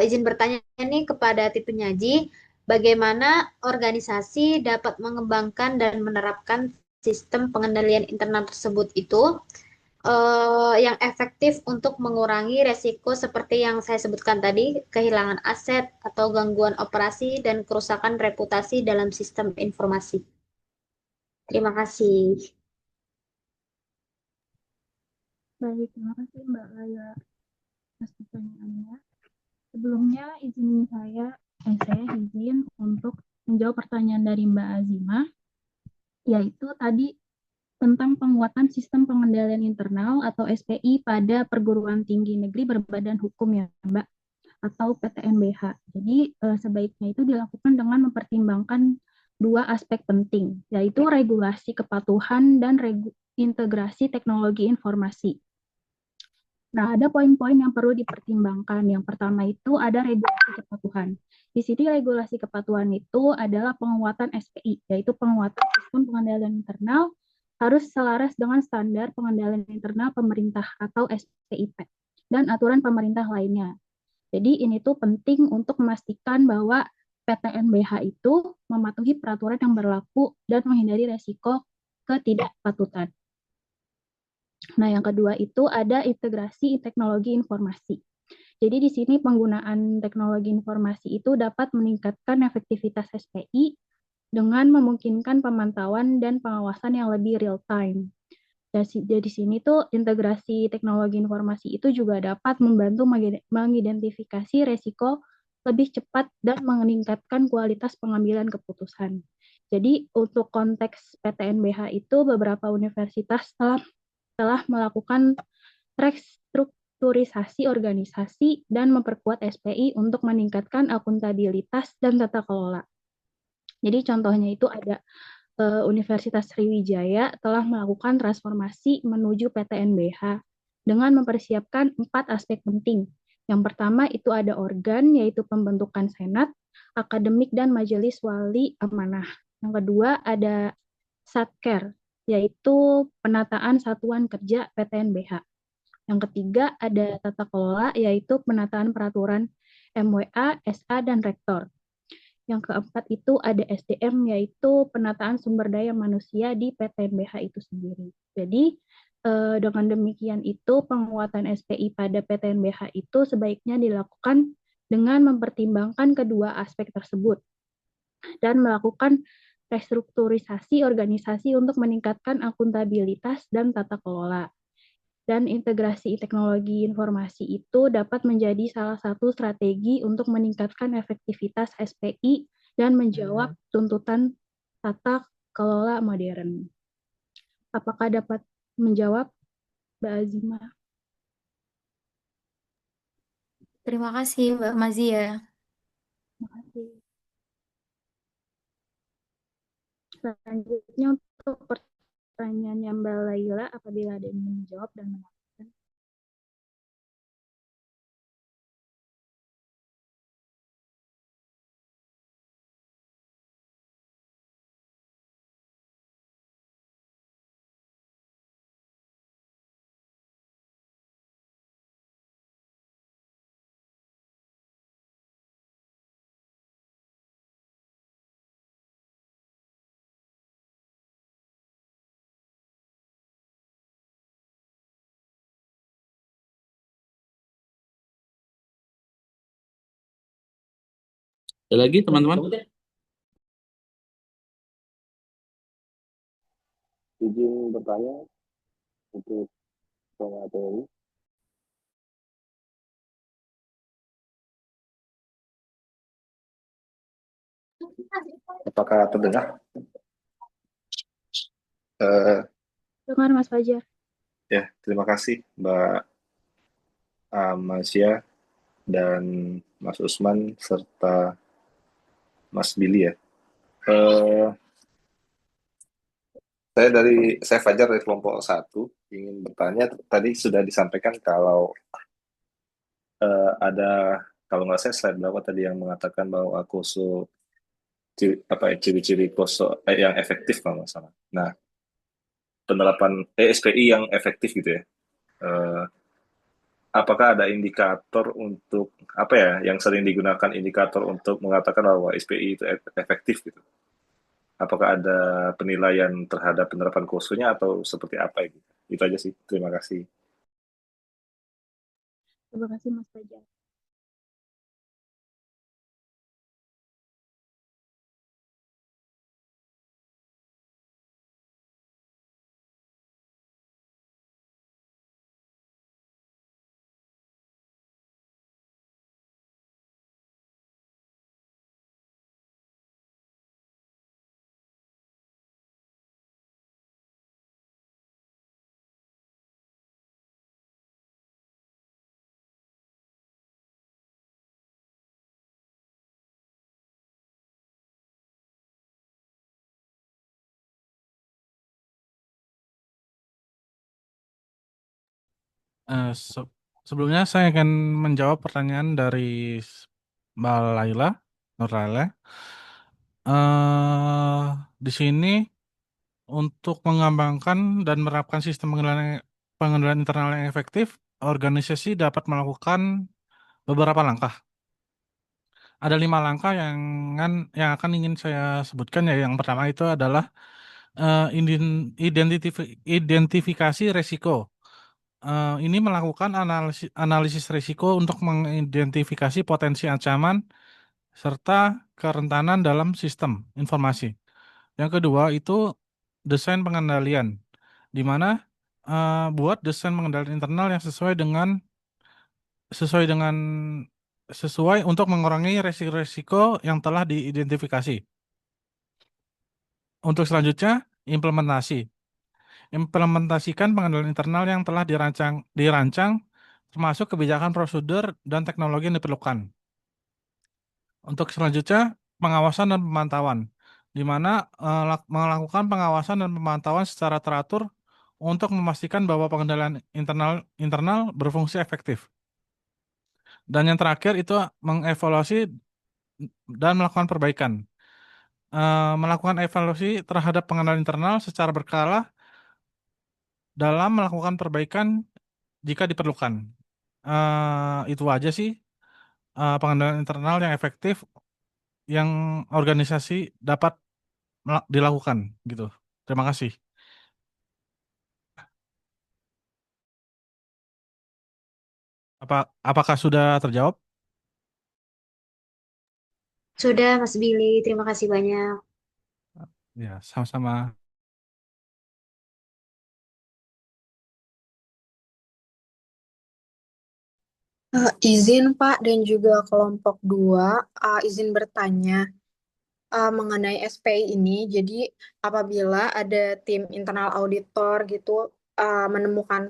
izin bertanya nih kepada tim penyaji, bagaimana organisasi dapat mengembangkan dan menerapkan sistem pengendalian internal tersebut itu yang efektif untuk mengurangi resiko seperti yang saya sebutkan tadi, kehilangan aset atau gangguan operasi dan kerusakan reputasi dalam sistem informasi. Terima kasih.
Baik, terima kasih Mbak Laila atas pertanyaannya. Sebelumnya saya izin untuk menjawab pertanyaan dari Mbak Azima, yaitu tadi tentang penguatan sistem pengendalian internal atau SPI pada perguruan tinggi negeri berbadan hukum ya Mbak, atau PTNBH. Jadi sebaiknya itu dilakukan dengan mempertimbangkan dua aspek penting, yaitu regulasi kepatuhan dan integrasi teknologi informasi. Nah, ada poin-poin yang perlu dipertimbangkan. Yang pertama itu ada regulasi kepatuhan. Di sini regulasi kepatuhan itu adalah penguatan SPI, yaitu penguatan sistem pengendalian internal harus selaras dengan standar pengendalian internal pemerintah atau SPIP dan aturan pemerintah lainnya. Jadi ini tuh penting untuk memastikan bahwa PTNBH itu mematuhi peraturan yang berlaku dan menghindari resiko ketidakpatutan. Nah, yang kedua itu ada integrasi teknologi informasi. Jadi di sini penggunaan teknologi informasi itu dapat meningkatkan efektivitas SPI dengan memungkinkan pemantauan dan pengawasan yang lebih real time. Jadi sini tuh integrasi teknologi informasi itu juga dapat membantu mengidentifikasi resiko lebih cepat dan meningkatkan kualitas pengambilan keputusan. Jadi untuk konteks PTNBH itu beberapa universitas telah melakukan restrukturisasi organisasi dan memperkuat SPI untuk meningkatkan akuntabilitas dan tata kelola. Jadi contohnya itu ada Universitas Sriwijaya telah melakukan transformasi menuju PTNBH dengan mempersiapkan 4 aspek penting. Yang pertama itu ada organ, yaitu pembentukan senat, akademik, dan majelis wali amanah. Yang kedua ada satker, yaitu penataan satuan kerja PTNBH. Yang ketiga ada tata kelola, yaitu penataan peraturan MWA, SA, dan rektor. Yang keempat itu ada SDM, yaitu penataan sumber daya manusia di PTNBH itu sendiri. Jadi dengan demikian itu penguatan SPI pada PTNBH itu sebaiknya dilakukan dengan mempertimbangkan kedua aspek tersebut dan melakukan restrukturisasi organisasi untuk meningkatkan akuntabilitas dan tata kelola. Dan integrasi teknologi informasi itu dapat menjadi salah satu strategi untuk meningkatkan efektivitas SPI dan menjawab tuntutan tata kelola modern. Apakah dapat menjawab, Mbak Azima?
Terima kasih, Mbak Mazia.
Terima kasih. Selanjutnya untuk pertanyaan yang Mbak Laila, apabila ada yang ingin menjawab dan menambahkan.
Ada lagi teman-teman?
Izin bertanya untuk materi. Apakah terdengar?
Dengar Mas Fajar.
Ya, terima kasih Mbak Amasia dan Mas Usman serta Mas Billy ya. Eh, saya Fajar dari kelompok satu ingin bertanya. Tadi sudah disampaikan kalau ada kalau nggak saya slide berapa tadi yang mengatakan bahwa Koso ciri-ciri Koso yang efektif kalau nggak salah. Nah, penerapan SPI yang efektif gitu ya. Eh, apakah ada indikator untuk apa ya yang sering digunakan indikator untuk mengatakan bahwa SPI itu efektif gitu? Apakah ada penilaian terhadap penerapan kursusnya atau seperti apa gitu? Itu aja sih. Terima kasih.
Terima kasih Mas Fajar.
Sebelumnya saya akan menjawab pertanyaan dari Mbak Laila, Nur Laila. Eh, di sini untuk mengembangkan dan menerapkan sistem pengendalian internal yang efektif, organisasi dapat melakukan beberapa langkah. Ada 5 langkah yang akan ingin saya sebutkan ya. Yang pertama itu adalah identifikasi resiko. Ini melakukan analisis risiko untuk mengidentifikasi potensi ancaman serta kerentanan dalam sistem informasi. Yang kedua itu desain pengendalian, di mana buat desain pengendalian internal yang sesuai dengan sesuai untuk mengurangi resiko-resiko yang telah diidentifikasi. Untuk selanjutnya, implementasi. Implementasikan pengendalian internal yang telah dirancang termasuk kebijakan prosedur dan teknologi yang diperlukan. Untuk selanjutnya, pengawasan dan pemantauan, di mana melakukan pengawasan dan pemantauan secara teratur untuk memastikan bahwa pengendalian internal berfungsi efektif. Dan yang terakhir itu mengevaluasi dan melakukan perbaikan. Melakukan evaluasi terhadap pengendalian internal secara berkala dalam melakukan perbaikan jika diperlukan. Itu aja sih pengendalian internal yang efektif yang organisasi dapat dilakukan gitu. Terima kasih. Apakah sudah terjawab?
Sudah, Mas Billy. Terima kasih banyak.
Ya, sama-sama.
Izin Pak dan juga kelompok 2, izin bertanya mengenai SPI ini. Jadi apabila ada tim internal auditor gitu menemukan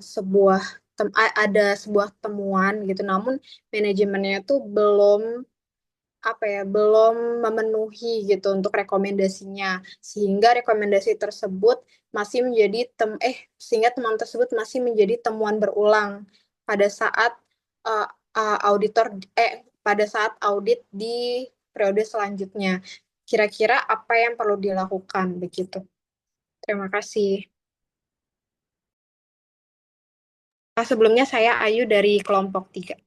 ada sebuah temuan gitu, namun manajemennya itu belum memenuhi gitu untuk rekomendasinya, sehingga rekomendasi tersebut masih menjadi sehingga temuan tersebut masih menjadi temuan berulang pada saat uh, auditor pada saat audit di periode selanjutnya. Kira-kira apa yang perlu dilakukan begitu? Terima kasih. Sebelumnya saya Ayu dari kelompok 3.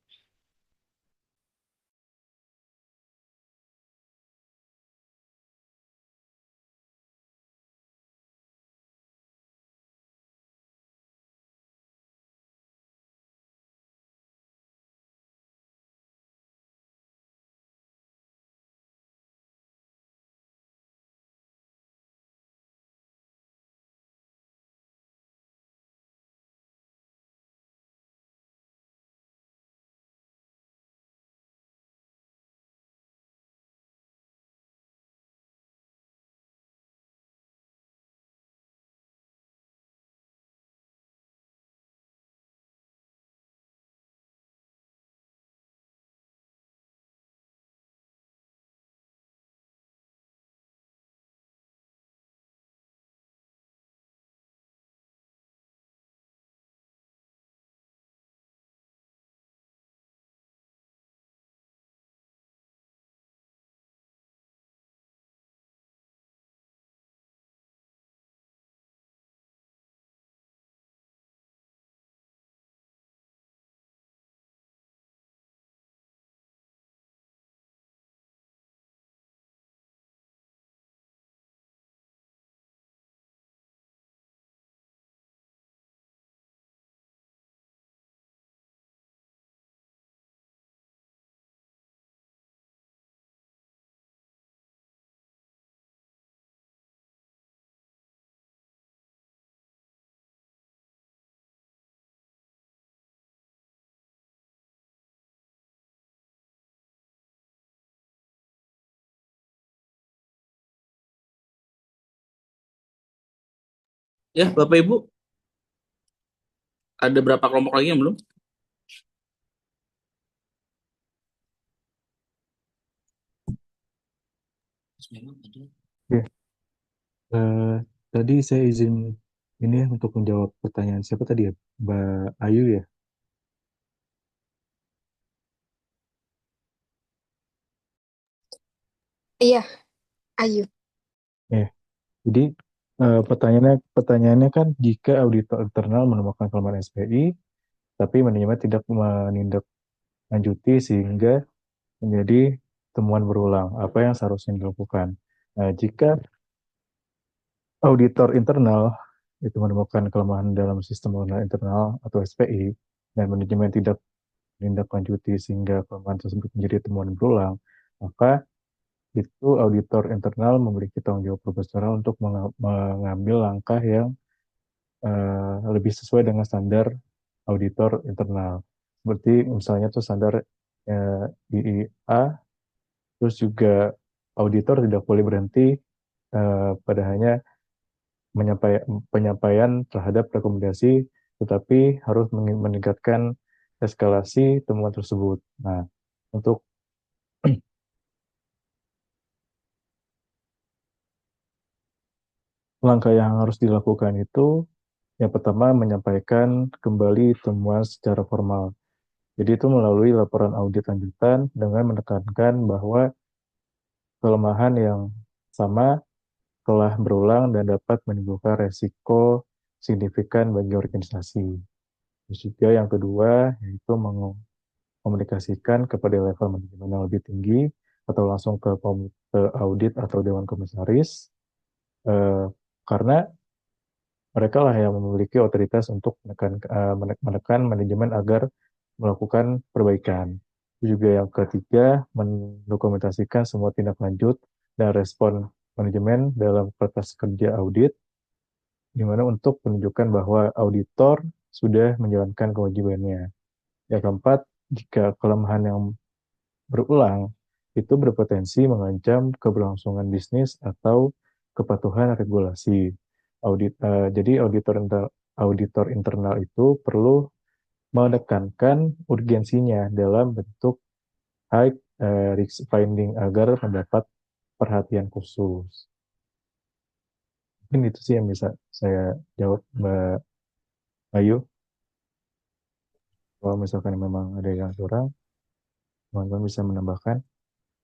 Ya, Bapak Ibu, ada berapa kelompok lagi yang belum?
Ya, eh, tadi saya izin ini ya untuk menjawab pertanyaan siapa tadi ya, Mbak Ayu ya.
Iya, Ayu.
Ya, jadi pertanyaannya kan jika auditor internal menemukan kelemahan SPI, tapi manajemen tidak menindaklanjuti sehingga menjadi temuan berulang, apa yang seharusnya dilakukan? Nah, jika auditor internal itu menemukan kelemahan dalam sistem pengelolaan internal atau SPI dan manajemen tidak menindaklanjuti sehingga kelemahan tersebut menjadi temuan berulang, maka itu auditor internal memiliki tanggung jawab profesional untuk mengambil langkah yang lebih sesuai dengan standar auditor internal. Seperti misalnya tuh standar IIA, terus juga auditor tidak boleh berhenti pada hanya penyampaian terhadap rekomendasi, tetapi harus meningkatkan eskalasi temuan tersebut. Nah, untuk langkah yang harus dilakukan itu, yang pertama menyampaikan kembali temuan secara formal. Jadi itu melalui laporan audit lanjutan dengan menekankan bahwa kelemahan yang sama telah berulang dan dapat menimbulkan resiko signifikan bagi organisasi. Terus juga yang kedua, yaitu komunikasikan kepada level manajemen yang lebih tinggi atau langsung ke komite audit atau dewan komisaris, eh, karena mereka lah yang memiliki otoritas untuk menekan manajemen agar melakukan perbaikan. Itu juga yang ketiga, mendokumentasikan semua tindak lanjut dan respon manajemen dalam kertas kerja audit, di mana untuk menunjukkan bahwa auditor sudah menjalankan kewajibannya. Yang keempat, jika kelemahan yang berulang, itu berpotensi mengancam keberlangsungan bisnis atau kepatuhan regulasi. Jadi auditor internal itu perlu menekankan urgensinya dalam bentuk high risk finding agar mendapat perhatian khusus. Mungkin itu sih yang bisa saya jawab, Mbak Ayu. Kalau misalkan memang ada yang kurang, teman-teman bisa menambahkan.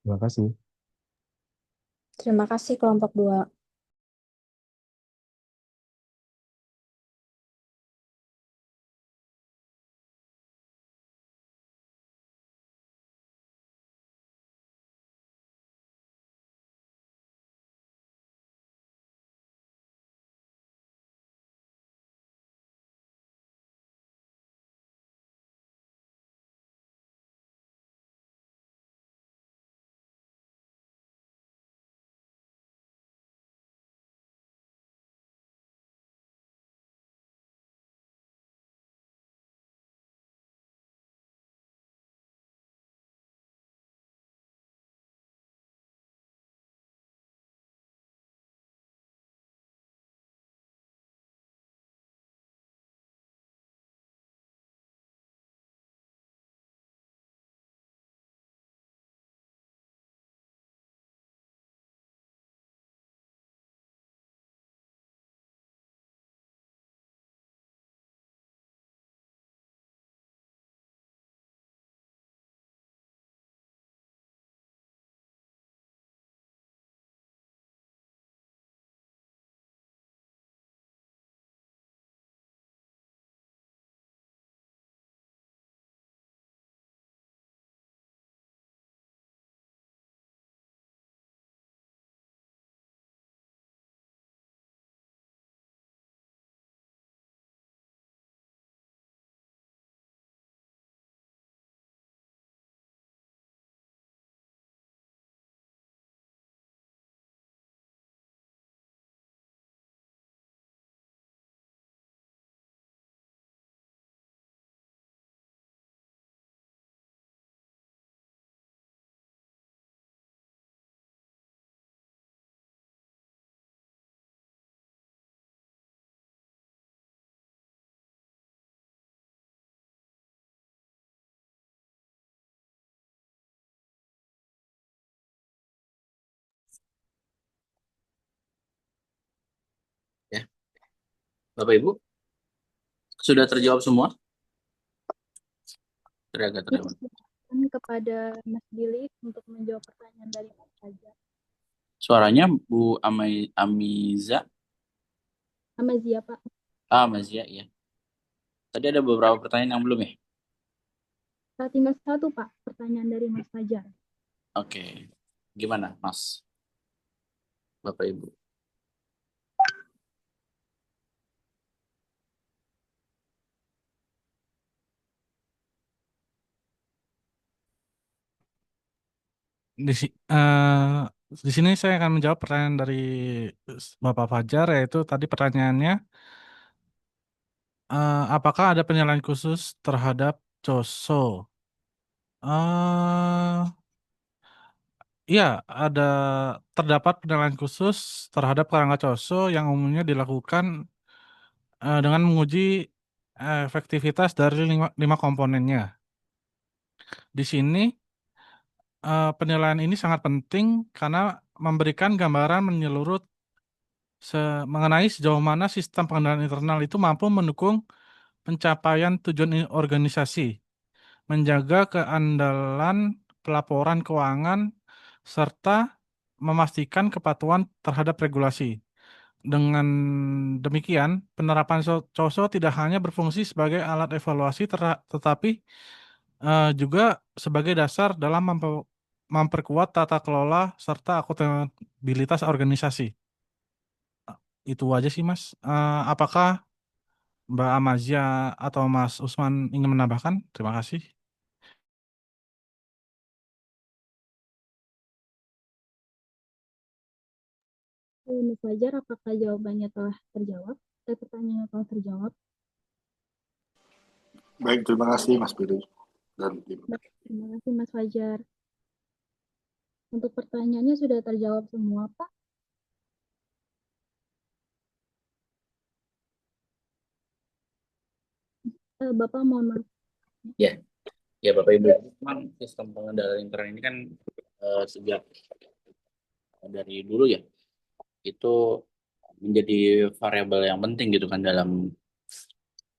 Terima kasih.
Terima kasih kelompok 2.
Bapak Ibu, sudah terjawab semua?
Ya,
Terjawab.
silakan kepada Mas Billy untuk menjawab pertanyaan dari Mas Fajar.
Suaranya Bu Amiza,
Amazia, Pak.
Mazia, ya. Tadi ada beberapa pertanyaan yang belum ya?
Tinggal satu, Pak, pertanyaan dari Mas Fajar.
Oke. Gimana, Mas? Bapak Ibu.
Di, si- eh, di sini saya akan menjawab pertanyaan dari Bapak Fajar, yaitu tadi pertanyaannya, apakah ada penilaian khusus terhadap COSO? Eh, Iya, ada terdapat penilaian khusus terhadap kerangka COSO yang umumnya dilakukan dengan menguji efektivitas dari lima komponennya. Di sini penilaian ini sangat penting karena memberikan gambaran menyeluruh mengenai sejauh mana sistem pengendalian internal itu mampu mendukung pencapaian tujuan organisasi, menjaga keandalan pelaporan keuangan, serta memastikan kepatuhan terhadap regulasi. Dengan demikian, penerapan COSO tidak hanya berfungsi sebagai alat evaluasi, tetapi juga sebagai dasar dalam memperkuat tata kelola serta akuntabilitas organisasi. Itu aja sih, Mas. Apakah Mbak Amazia atau Mas Usman ingin menambahkan? Terima kasih.
Mas Fajar, apakah jawabannya telah terjawab? Pertanyaannya telah terjawab?
Baik, terima kasih Mas Billy dan tim.
Baik, terima kasih Mas Fajar. Untuk pertanyaannya sudah terjawab semua, Pak. Bapak mohon maaf.
Ya, ya Bapak Ibu. Memang sistem pengendalian intern ini kan sejak dari dulu ya, itu menjadi variabel yang penting gitu kan dalam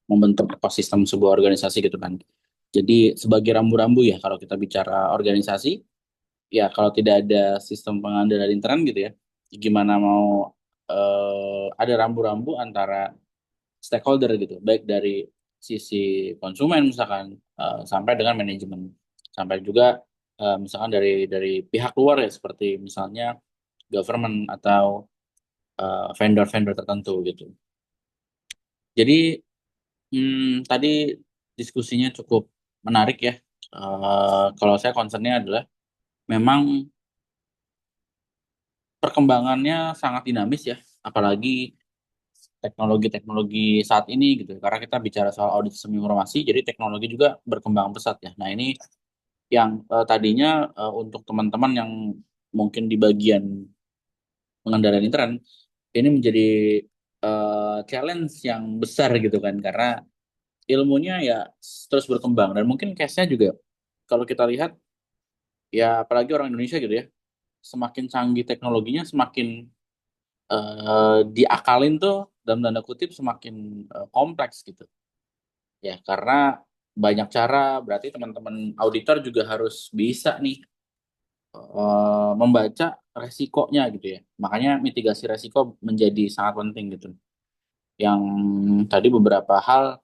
membentuk ekosistem sebuah organisasi gitu kan. Jadi sebagai rambu-rambu ya kalau kita bicara organisasi, ya kalau tidak ada sistem pengendalian intern gitu ya, gimana mau ada rambu-rambu antara stakeholder gitu, baik dari sisi konsumen misalkan sampai dengan manajemen, sampai juga misalkan dari pihak luar ya seperti misalnya government atau vendor-vendor tertentu gitu. Jadi tadi diskusinya cukup menarik ya. Kalau saya concernnya adalah memang perkembangannya sangat dinamis ya, apalagi teknologi-teknologi saat ini gitu. Karena kita bicara soal audit sistem informasi, jadi teknologi juga berkembang pesat ya. Nah ini yang tadinya untuk teman-teman yang mungkin di bagian pengendalian intern, ini menjadi challenge yang besar gitu kan, karena ilmunya ya terus berkembang dan mungkin case-nya juga kalau kita lihat ya apalagi orang Indonesia gitu ya, semakin canggih teknologinya semakin diakalin tuh dalam tanda kutip semakin kompleks gitu ya, karena banyak cara, berarti teman-teman auditor juga harus bisa nih membaca resikonya gitu ya, makanya mitigasi resiko menjadi sangat penting gitu, yang tadi beberapa hal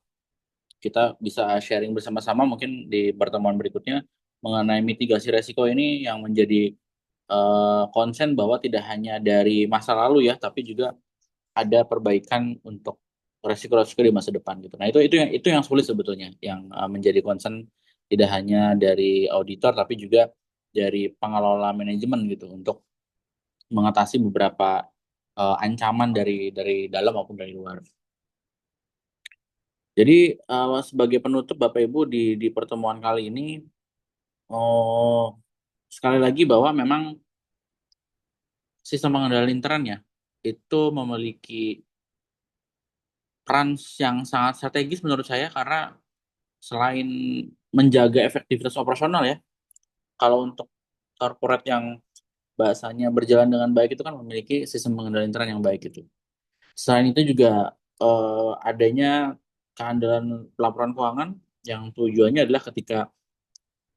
kita bisa sharing bersama-sama mungkin di pertemuan berikutnya mengenai mitigasi resiko ini yang menjadi konsen bahwa tidak hanya dari masa lalu ya, tapi juga ada perbaikan untuk resiko-resiko di masa depan gitu. Nah itu yang sulit sebetulnya, yang menjadi concern tidak hanya dari auditor tapi juga dari pengelola manajemen gitu untuk mengatasi beberapa ancaman dari dalam maupun dari luar. Jadi sebagai penutup Bapak Ibu di pertemuan kali ini, oh, sekali lagi bahwa memang sistem pengendalian intern ya itu memiliki peran yang sangat strategis menurut saya, karena selain menjaga efektivitas operasional ya, kalau untuk corporate yang bahasanya berjalan dengan baik itu kan memiliki sistem pengendalian intern yang baik itu. Selain itu juga adanya keandalan pelaporan keuangan yang tujuannya adalah ketika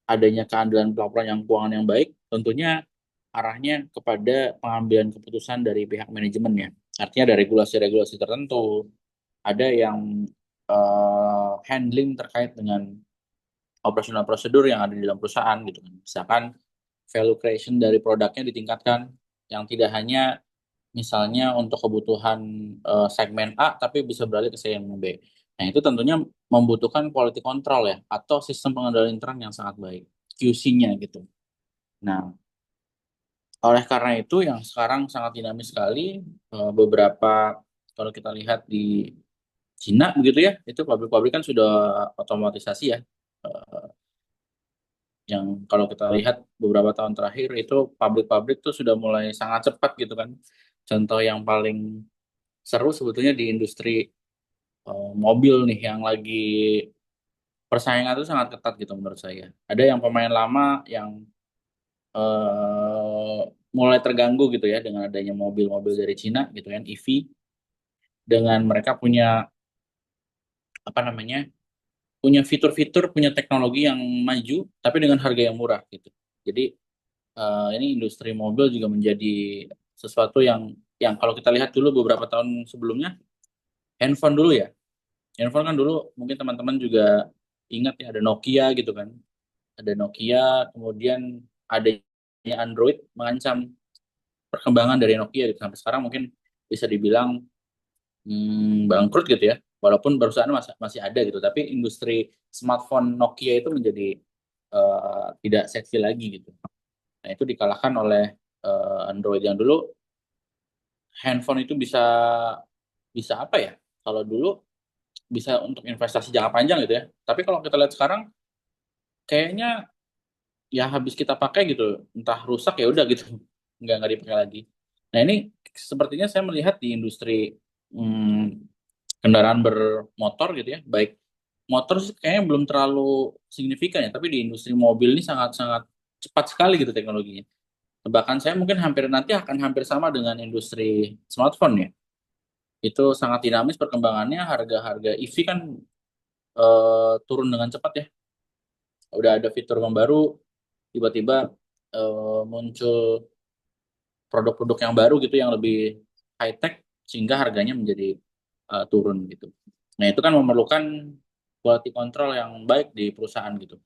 adanya keandalan pelaporan yang keuangan yang baik, tentunya arahnya kepada pengambilan keputusan dari pihak manajemennya. Artinya ada regulasi-regulasi tertentu, ada yang handling terkait dengan operasional prosedur yang ada di dalam perusahaan gitu kan. Misalkan value creation dari produknya ditingkatkan, yang tidak hanya misalnya untuk kebutuhan segmen A tapi bisa beralih ke segmen B. Nah, itu tentunya membutuhkan quality control ya atau sistem pengendalian intern yang sangat baik, QC-nya gitu. Nah, oleh karena itu yang sekarang sangat dinamis sekali, beberapa kalau kita lihat di Cina begitu ya, itu pabrik-pabrik kan sudah otomatisasi ya. Eh, yang kalau kita lihat beberapa tahun terakhir itu pabrik-pabrik tuh sudah mulai sangat cepat gitu kan. Contoh yang paling seru sebetulnya di industri mobil nih yang lagi persaingan itu sangat ketat gitu menurut saya. Ada yang pemain lama yang mulai terganggu gitu ya dengan adanya mobil-mobil dari Cina gitu kan, EV, dengan mereka punya apa namanya, punya fitur-fitur, punya teknologi yang maju tapi dengan harga yang murah gitu. Jadi ini industri mobil juga menjadi sesuatu yang kalau kita lihat dulu beberapa tahun sebelumnya, handphone dulu ya. Handphone kan dulu mungkin teman-teman juga ingat ya ada Nokia gitu kan. Ada Nokia, kemudian adanya Android mengancam perkembangan dari Nokia gitu. Sampai sekarang mungkin bisa dibilang bangkrut gitu ya. Walaupun perusahaan masih masih ada gitu, tapi industri smartphone Nokia itu menjadi tidak seksi lagi gitu. Nah, itu dikalahkan oleh Android yang dulu handphone itu bisa bisa apa ya? Kalau dulu bisa untuk investasi jangka panjang gitu ya. Tapi kalau kita lihat sekarang kayaknya ya habis kita pakai gitu, entah rusak ya udah gitu. Nggak dipakai lagi. Nah, ini sepertinya saya melihat di industri kendaraan bermotor gitu ya, baik motor sih kayaknya belum terlalu signifikan ya, tapi di industri mobil ini sangat-sangat cepat sekali gitu teknologinya. Bahkan saya mungkin hampir nanti akan hampir sama dengan industri smartphone ya. Itu sangat dinamis perkembangannya, harga-harga EV kan turun dengan cepat ya. Udah ada fitur yang baru, tiba-tiba muncul produk-produk yang baru gitu yang lebih high tech sehingga harganya menjadi turun gitu. Nah, itu kan memerlukan quality control yang baik di perusahaan gitu.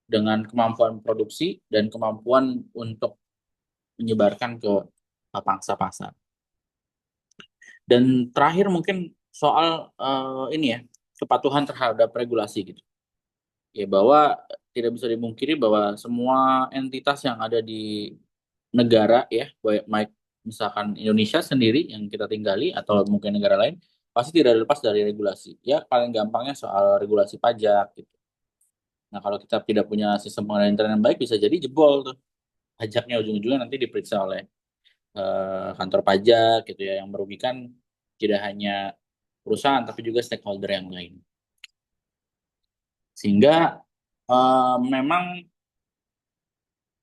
Dengan kemampuan produksi dan kemampuan untuk menyebarkan ke pangsa pasar. Dan terakhir mungkin soal ini ya, kepatuhan terhadap regulasi gitu. Ya, bahwa tidak bisa dimungkiri bahwa semua entitas yang ada di negara ya, baik misalkan Indonesia sendiri yang kita tinggali atau mungkin negara lain, pasti tidak lepas dari regulasi. Ya, paling gampangnya soal regulasi pajak gitu. Nah, kalau kita tidak punya sistem pengendalian intern yang baik, bisa jadi jebol tuh. Pajaknya ujung-ujungnya nanti diperiksa oleh kantor pajak gitu ya, yang merugikan tidak hanya perusahaan tapi juga stakeholder yang lain. Sehingga memang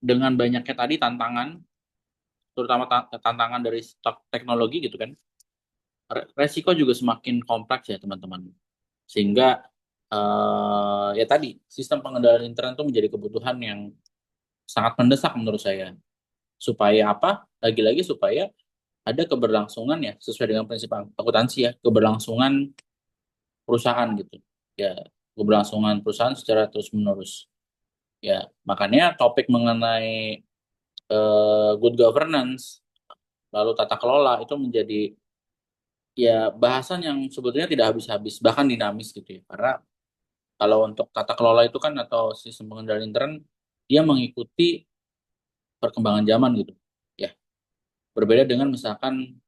dengan banyaknya tadi tantangan, terutama tantangan dari stok teknologi gitu kan, resiko juga semakin kompleks ya teman-teman. Sehingga ya tadi sistem pengendalian intern itu menjadi kebutuhan yang sangat mendesak menurut saya. Supaya apa? Lagi-lagi supaya ada keberlangsungan ya sesuai dengan prinsip akuntansi ya, keberlangsungan perusahaan gitu. Ya, keberlangsungan perusahaan secara terus-menerus. Ya, makanya topik mengenai good governance lalu tata kelola itu menjadi ya bahasan yang sebetulnya tidak habis-habis, bahkan dinamis gitu ya. Karena kalau untuk tata kelola itu kan atau sistem pengendalian intern dia mengikuti perkembangan zaman gitu. Ya, berbeda dengan misalkan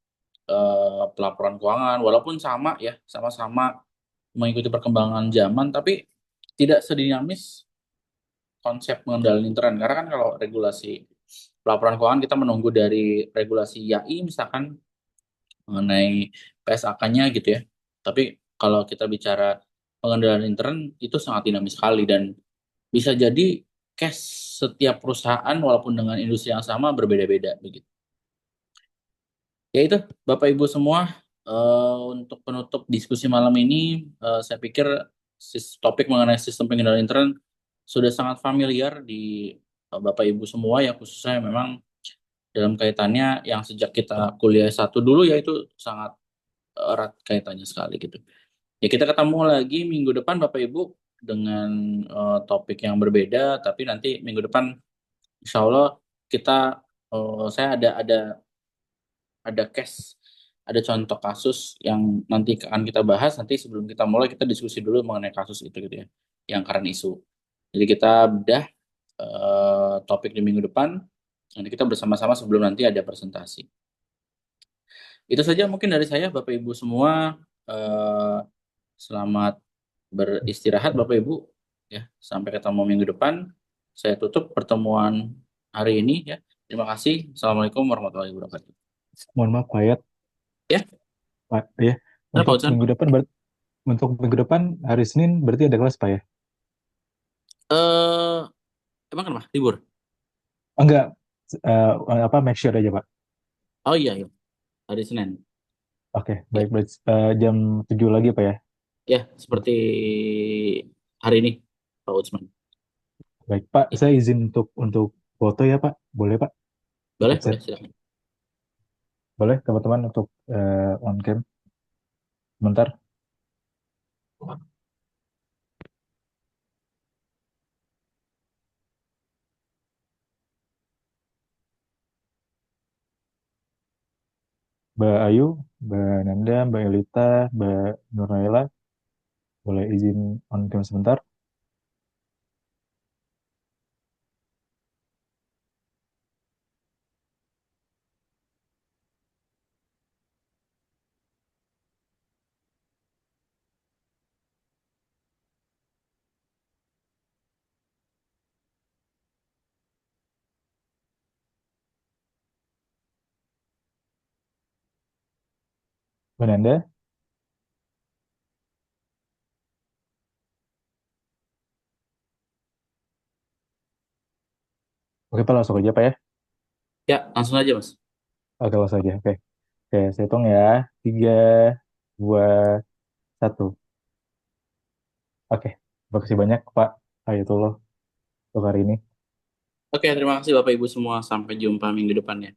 pelaporan keuangan walaupun sama ya, sama-sama mengikuti perkembangan zaman tapi tidak sedinamis konsep pengendalian intern. Karena kan kalau regulasi pelaporan keuangan kita menunggu dari regulasi YAI misalkan mengenai PSAK-nya gitu ya. Tapi kalau kita bicara pengendalian intern itu sangat dinamis sekali dan bisa jadi case setiap perusahaan walaupun dengan industri yang sama berbeda-beda begitu. Ya itu Bapak Ibu semua, Untuk penutup diskusi malam ini, saya pikir topik mengenai sistem pengendalian intern sudah sangat familiar di Bapak Ibu semua ya, khususnya memang dalam kaitannya yang sejak kita kuliah satu dulu ya, itu sangat erat kaitannya sekali gitu. Ya kita ketemu lagi minggu depan Bapak Ibu dengan topik yang berbeda, tapi nanti minggu depan insya Allah kita saya ada case, ada contoh kasus yang nanti akan kita bahas. Nanti sebelum kita mulai kita diskusi dulu mengenai kasus itu gitu ya, yang current isu. Jadi kita bedah topik di minggu depan. Nanti kita bersama-sama sebelum nanti ada presentasi. Itu saja mungkin dari saya, Bapak Ibu semua. Selamat beristirahat Bapak Ibu. Ya, sampai ketemu minggu depan. Saya tutup pertemuan hari ini ya. Terima kasih. Assalamualaikum warahmatullahi wabarakatuh.
Mohon maaf Pak Yat.
Ya,
Pak, ya.
ada Pak
Untuk
Utsman.
minggu depan hari Senin berarti ada kelas Pak ya?
Emang kenapa? Libur?
Enggak, make sure aja Pak.
Oh iya, iya. Hari Senin.
Oke,
Ya,
baik, berarti jam 7 lagi Pak ya?
ya seperti hari ini, Pak Utsman.
Baik Pak,
Ya,
saya izin untuk foto ya Pak, boleh Pak?
boleh,
Headset,
boleh, silakan.
boleh teman-teman untuk on cam, sebentar. Mbak Ayu, Mbak Nanda, Mbak Elita, Mbak Nurnaila, boleh izin on cam sebentar. Mbak Nanda, oke Pak, langsung aja Pak ya.
Ya, langsung aja, Mas.
Oke, langsung aja, oke. Oke, saya hitung ya. 3, 2, 1. Oke, terima kasih banyak Pak Ayatullah untuk hari ini.
Oke, terima kasih Bapak Ibu semua. Sampai jumpa minggu depan ya.